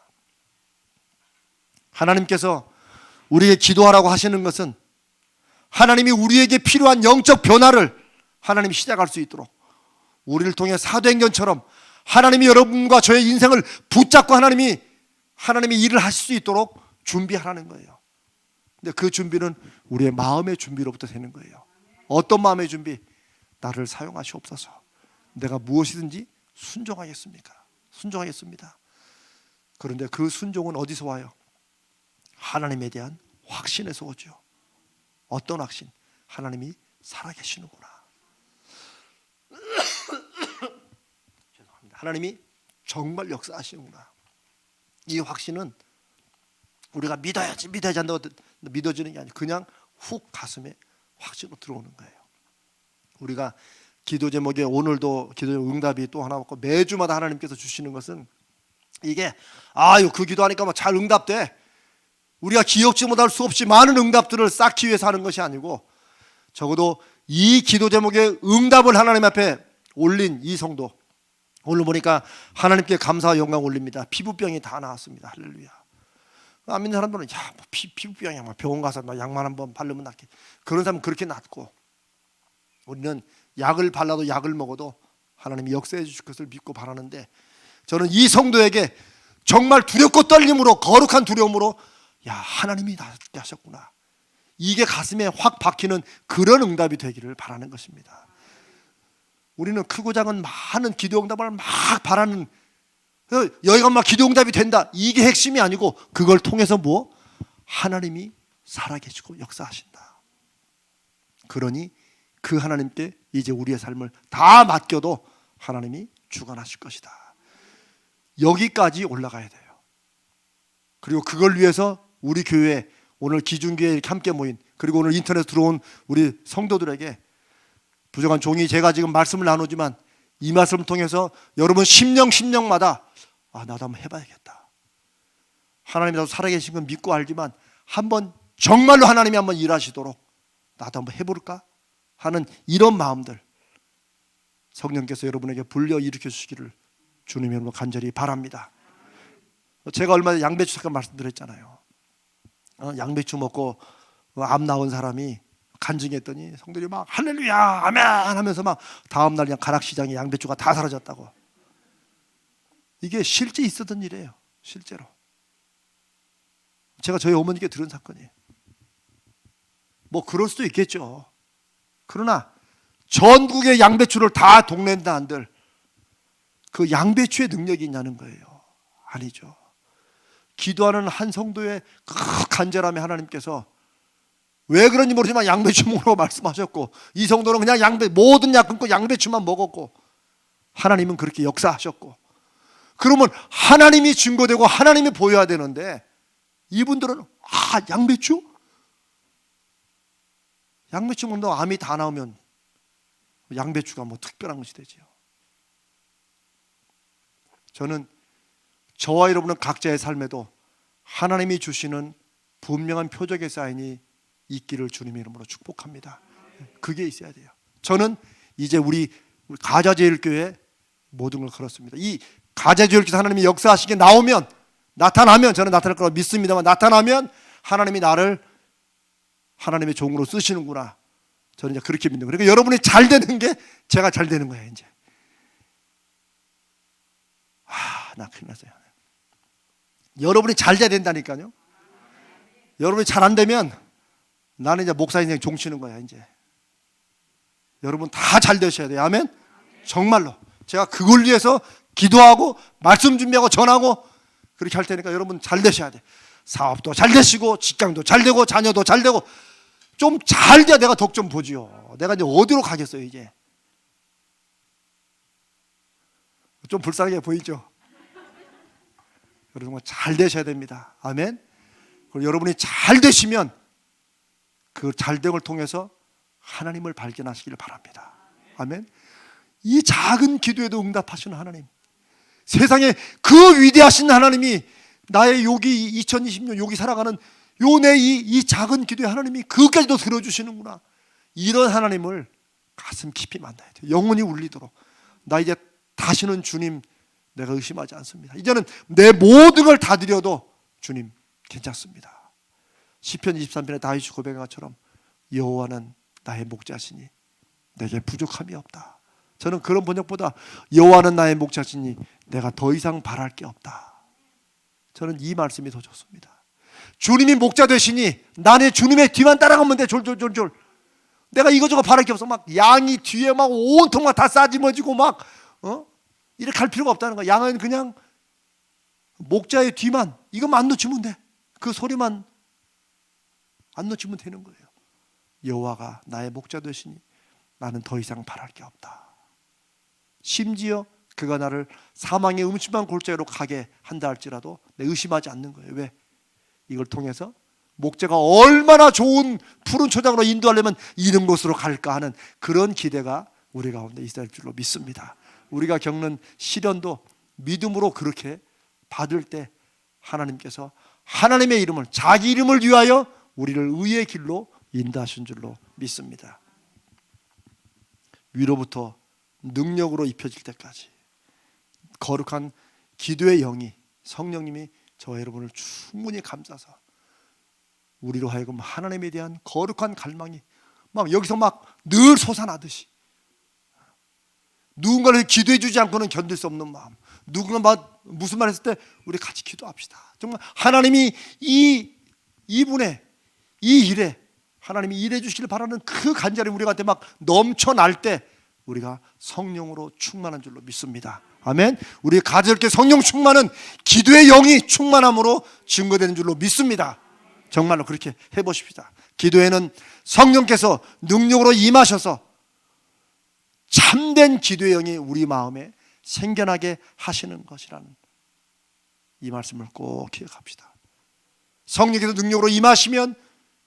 하나님께서 우리에게 기도하라고 하시는 것은 하나님이 우리에게 필요한 영적 변화를 하나님이 시작할 수 있도록 우리를 통해 사도행전처럼 하나님이 여러분과 저의 인생을 붙잡고 하나님이 일을 하실 수 있도록 준비하라는 거예요. 근데 그 준비는 우리의 마음의 준비로부터 되는 거예요. 어떤 마음의 준비? 나를 사용하시옵소서. 내가 무엇이든지 순종하겠습니다. 그런데 그 순종은 어디서 와요? 하나님에 대한 확신에서 오죠. 어떤 확신? 하나님이 살아계시는구나. 죄송합니다. 하나님이 정말 역사하시는구나. 이 확신은 우리가 믿어야지 한다고 믿어지는 게 아니고 그냥 훅 가슴에 확신으로 들어오는 거예요. 우리가 기도 제목에 오늘도 기도 응답이 또 하나 받고 매주마다 하나님께서 주시는 것은 이게 그 기도하니까 뭐 잘 응답돼, 우리가 기억지 못할 수 없이 많은 응답들을 쌓기 위해서 하는 것이 아니고 적어도 이 기도 제목의 응답을 하나님 앞에 올린 이 성도, 오늘 보니까 하나님께 감사와 영광 올립니다. 피부병이 다 나았습니다. 할렐루야. 안 믿는 사람들은 피부병이야, 병원 가서 약만 한번 바르면 낫게, 그런 사람은 그렇게 낫고, 우리는 약을 발라도 약을 먹어도 하나님이 역사해 주실 것을 믿고 바라는데, 저는 이 성도에게 정말 두렵고 떨림으로, 거룩한 두려움으로 하나님이 낫게 하셨구나, 이게 가슴에 확 박히는 그런 응답이 되기를 바라는 것입니다. 우리는 크고 작은 많은 기도 응답을 막 바라는, 여기가 막 기도 응답이 된다, 이게 핵심이 아니고 그걸 통해서 하나님이 살아계시고 역사하신다. 그러니 그 하나님께 이제 우리의 삶을 다 맡겨도 하나님이 주관하실 것이다. 여기까지 올라가야 돼요. 그리고 그걸 위해서 우리 교회 오늘 기중교회에 이렇게 함께 모인, 그리고 오늘 인터넷 들어온 우리 성도들에게 부족한 종이 제가 지금 말씀을 나누지만 이 말씀을 통해서 여러분 심령마다 나도 한번 해봐야겠다, 하나님이 나도 살아계신 건 믿고 알지만 한번 정말로 하나님이 한번 일하시도록 나도 한번 해볼까 하는 이런 마음들 성령께서 여러분에게 불러일으켜 주시기를 주님의 이름으로 간절히 바랍니다. 제가 얼마 전에 양배추 잠깐 말씀드렸잖아요. 양배추 먹고 암 나온 사람이 간증했더니 성도들이 막 할렐루야 아멘 하면서 막 다음날 그냥 가락시장에 양배추가 다 사라졌다고. 이게 실제 있었던 일이에요. 실제로 제가 저희 어머니께 들은 사건이에요. 뭐 그럴 수도 있겠죠. 그러나 전국의 양배추를 다 동낸다 한들 그 양배추의 능력이 있냐는 거예요. 아니죠. 기도하는 한 성도의 그 간절함에 하나님께서 왜 그런지 모르지만 양배추 먹으라고 말씀하셨고, 이 성도는 그냥 모든 약 끊고 양배추만 먹었고, 하나님은 그렇게 역사하셨고, 그러면 하나님이 증거되고 하나님이 보여야 되는데 이분들은 양배추? 양배추 먹는다고 암이 다 나오면 양배추가 뭐 특별한 것이 되지요. 저는 저와 여러분은 각자의 삶에도 하나님이 주시는 분명한 표적의 사인이 있기를 주님의 이름으로 축복합니다. 그게 있어야 돼요. 저는 이제 우리 가자제일교회 모든 걸 걸었습니다. 이 가자제일교회 하나님이 역사하시게 나타나면 저는 나타날 거라고 믿습니다만, 나타나면 하나님이 나를 하나님의 종으로 쓰시는구나, 저는 이제 그렇게 믿는 거예요. 그러니까 여러분이 잘 되는 게 제가 잘 되는 거예요. 이제 나 큰일 났어요. 여러분이 잘 돼야 된다니까요. 여러분이 잘 안 되면 나는 이제 목사 인생 종치는 거야. 이제 여러분 다 잘 되셔야 돼요. 아멘. 정말로 제가 그걸 위해서 기도하고 말씀 준비하고 전하고 그렇게 할 테니까 여러분 잘 되셔야 돼. 사업도 잘 되시고 직장도 잘 되고 자녀도 잘 되고 좀 잘 돼야 내가 덕 좀 보지요. 내가 이제 어디로 가겠어요. 이제 좀 불쌍해 보이죠. 여러분 잘 되셔야 됩니다. 아멘. 그리고 여러분이 잘 되시면 그 잘됨을 통해서 하나님을 발견하시기를 바랍니다. 아멘. 이 작은 기도에도 응답하시는 하나님, 세상에 그 위대하신 하나님이 나의 여기 2020년 여기 살아가는 요 내 이 작은 기도에 하나님이 그것까지도 들어주시는구나. 이런 하나님을 가슴 깊이 만나야 돼요. 영혼이 울리도록. 나 이제 다시는 주님 내가 의심하지 않습니다. 이제는 내 모든 걸 다 드려도 주님 괜찮습니다. 시편 23편에 다윗이 고백한 것처럼 여호와는 나의 목자시니 내게 부족함이 없다. 저는 그런 번역보다 여호와는 나의 목자시니 내가 더 이상 바랄 게 없다. 저는 이 말씀이 더 좋습니다. 주님이 목자 되시니 나는 주님의 뒤만 따라가면 돼. 졸졸졸졸. 내가 이거저거 바랄 게 없어. 막 양이 뒤에 막 온통 막 다 싸지머지고 막 이렇게 갈 필요가 없다는 거야. 양은 그냥 목자의 뒤만 이것만 안 놓치면 돼. 그 소리만 안 놓치면 되는 거예요. 여호와가 나의 목자 되시니 나는 더 이상 바랄 게 없다. 심지어 그가 나를 사망의 음침한 골짜기로 가게 한다 할지라도 내 의심하지 않는 거예요. 왜? 이걸 통해서 목자가 얼마나 좋은 푸른 초장으로 인도하려면 이런 곳으로 갈까 하는 그런 기대가 우리 가운데 있을 줄로 믿습니다. 우리가 겪는 시련도 믿음으로 그렇게 받을 때 하나님께서 하나님의 이름을, 자기 이름을 위하여 우리를 의의 길로 인도하신 줄로 믿습니다. 위로부터 능력으로 입혀질 때까지 거룩한 기도의 영이, 성령님이 저와 여러분을 충분히 감싸서 우리로 하여금 하나님에 대한 거룩한 갈망이 막 여기서 막 늘 솟아나듯이, 누군가를 기도해 주지 않고는 견딜 수 없는 마음, 누군가 막 무슨 말 했을 때 우리 같이 기도합시다. 정말 하나님이 이분의 이 일에 하나님이 일해 주시길 바라는 그 간절함이 우리한테 막 넘쳐날 때 우리가 성령으로 충만한 줄로 믿습니다. 아멘. 우리 가볍게 성령 충만은 기도의 영이 충만함으로 증거되는 줄로 믿습니다. 정말로 그렇게 해보십시다. 기도에는 성령께서 능력으로 임하셔서 참된 기도의 영이 우리 마음에 생겨나게 하시는 것이라는 이 말씀을 꼭 기억합시다. 성령께서 능력으로 임하시면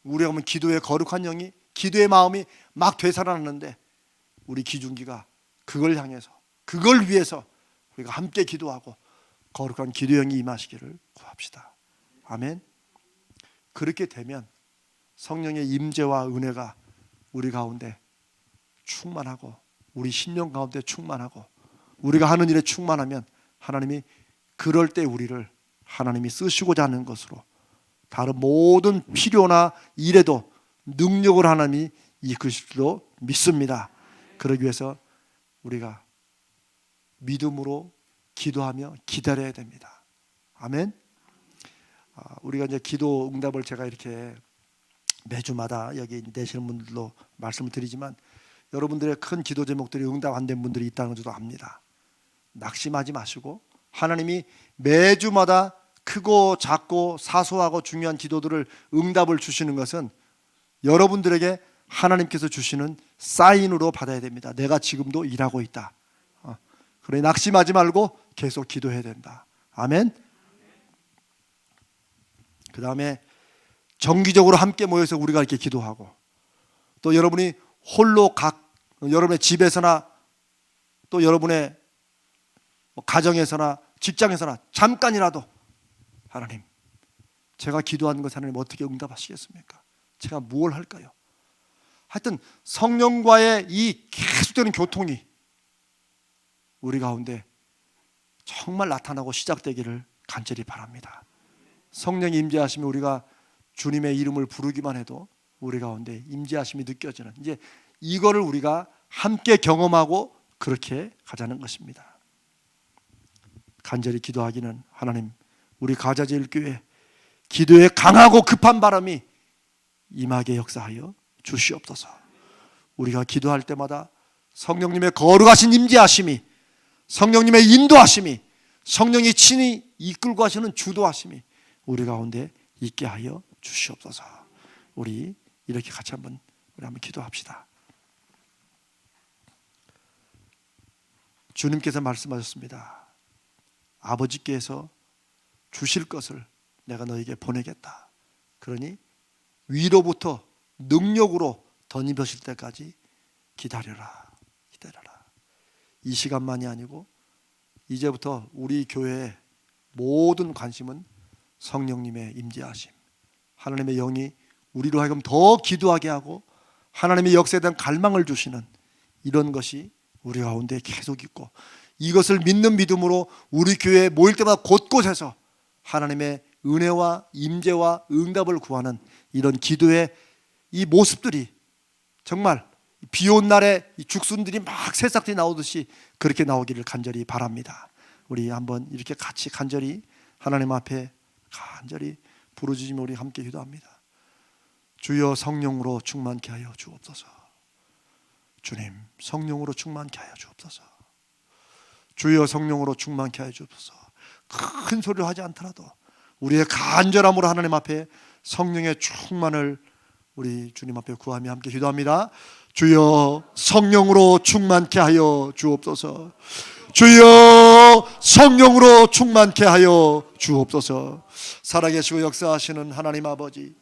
우리가 보면 기도의 거룩한 영이, 기도의 마음이 막 되살아나는데 우리 기중기가 그걸 향해서, 그걸 위해서 우리가 함께 기도하고 거룩한 기도의 영이 임하시기를 구합시다. 아멘. 그렇게 되면 성령의 임재와 은혜가 우리 가운데 충만하고 우리 심령 가운데 충만하고 우리가 하는 일에 충만하면 하나님이 그럴 때 우리를 하나님이 쓰시고자 하는 것으로 다른 모든 필요나 일에도 능력을 하나님이 이끄실 줄로 믿습니다. 그러기 위해서 우리가 믿음으로 기도하며 기다려야 됩니다. 아멘. 우리가 이제 기도 응답을 제가 이렇게 매주마다 여기 내시는 분들도 말씀을 드리지만 여러분들의 큰 기도 제목들이 응답 안 된 분들이 있다는 것도 압니다. 낙심하지 마시고 하나님이 매주마다 크고 작고 사소하고 중요한 기도들을 응답을 주시는 것은 여러분들에게 하나님께서 주시는 사인으로 받아야 됩니다. 내가 지금도 일하고 있다. 그러니 낙심하지 말고 계속 기도해야 된다. 아멘. 그 다음에 정기적으로 함께 모여서 우리가 이렇게 기도하고 또 여러분이 홀로 여러분의 집에서나 또 여러분의 가정에서나 직장에서나 잠깐이라도 하나님, 제가 기도하는 것 하나님 어떻게 응답하시겠습니까? 제가 무엇을 할까요? 하여튼 성령과의 이 계속되는 교통이 우리 가운데 정말 나타나고 시작되기를 간절히 바랍니다. 성령이 임재하시면 우리가 주님의 이름을 부르기만 해도 우리 가운데 임재하심이 느껴지는, 이제 이거를 우리가 함께 경험하고 그렇게 가자는 것입니다. 간절히 기도하기는 하나님, 우리 가자제일교회 기도에 강하고 급한 바람이 임하게 역사하여 주시옵소서. 우리가 기도할 때마다 성령님의 거룩하신 임재하심이, 성령님의 인도하심이, 성령이 친히 이끌고 하시는 주도하심이 우리 가운데 있게 하여 주시옵소서. 우리 이렇게 같이 한번 기도합시다. 주님께서 말씀하셨습니다. 아버지께서 주실 것을 내가 너에게 보내겠다. 그러니 위로부터 능력으로 덧입으실 때까지 기다려라. 이 시간만이 아니고 이제부터 우리 교회의 모든 관심은 성령님의 임재하심, 하나님의 영이 우리로 하여금 더 기도하게 하고 하나님의 역사에 대한 갈망을 주시는 이런 것이 우리 가운데 계속 있고, 이것을 믿는 믿음으로 우리 교회에 모일 때마다 곳곳에서 하나님의 은혜와 임재와 응답을 구하는 이런 기도의 이 모습들이 정말 비 온 날에 이 죽순들이 막 새싹들이 나오듯이 그렇게 나오기를 간절히 바랍니다. 우리 한번 이렇게 같이 간절히 하나님 앞에 간절히 부르짖으며 우리 함께 기도합니다. 주여 성령으로 충만케 하여 주옵소서. 주님 성령으로 충만케 하여 주옵소서. 주여 성령으로 충만케 하여 주옵소서. 큰 소리를 하지 않더라도 우리의 간절함으로 하나님 앞에 성령의 충만을 우리 주님 앞에 구하며 함께 기도합니다. 주여 성령으로 충만케 하여 주옵소서. 주여 성령으로 충만케 하여 주옵소서. 살아계시고 역사하시는 하나님 아버지,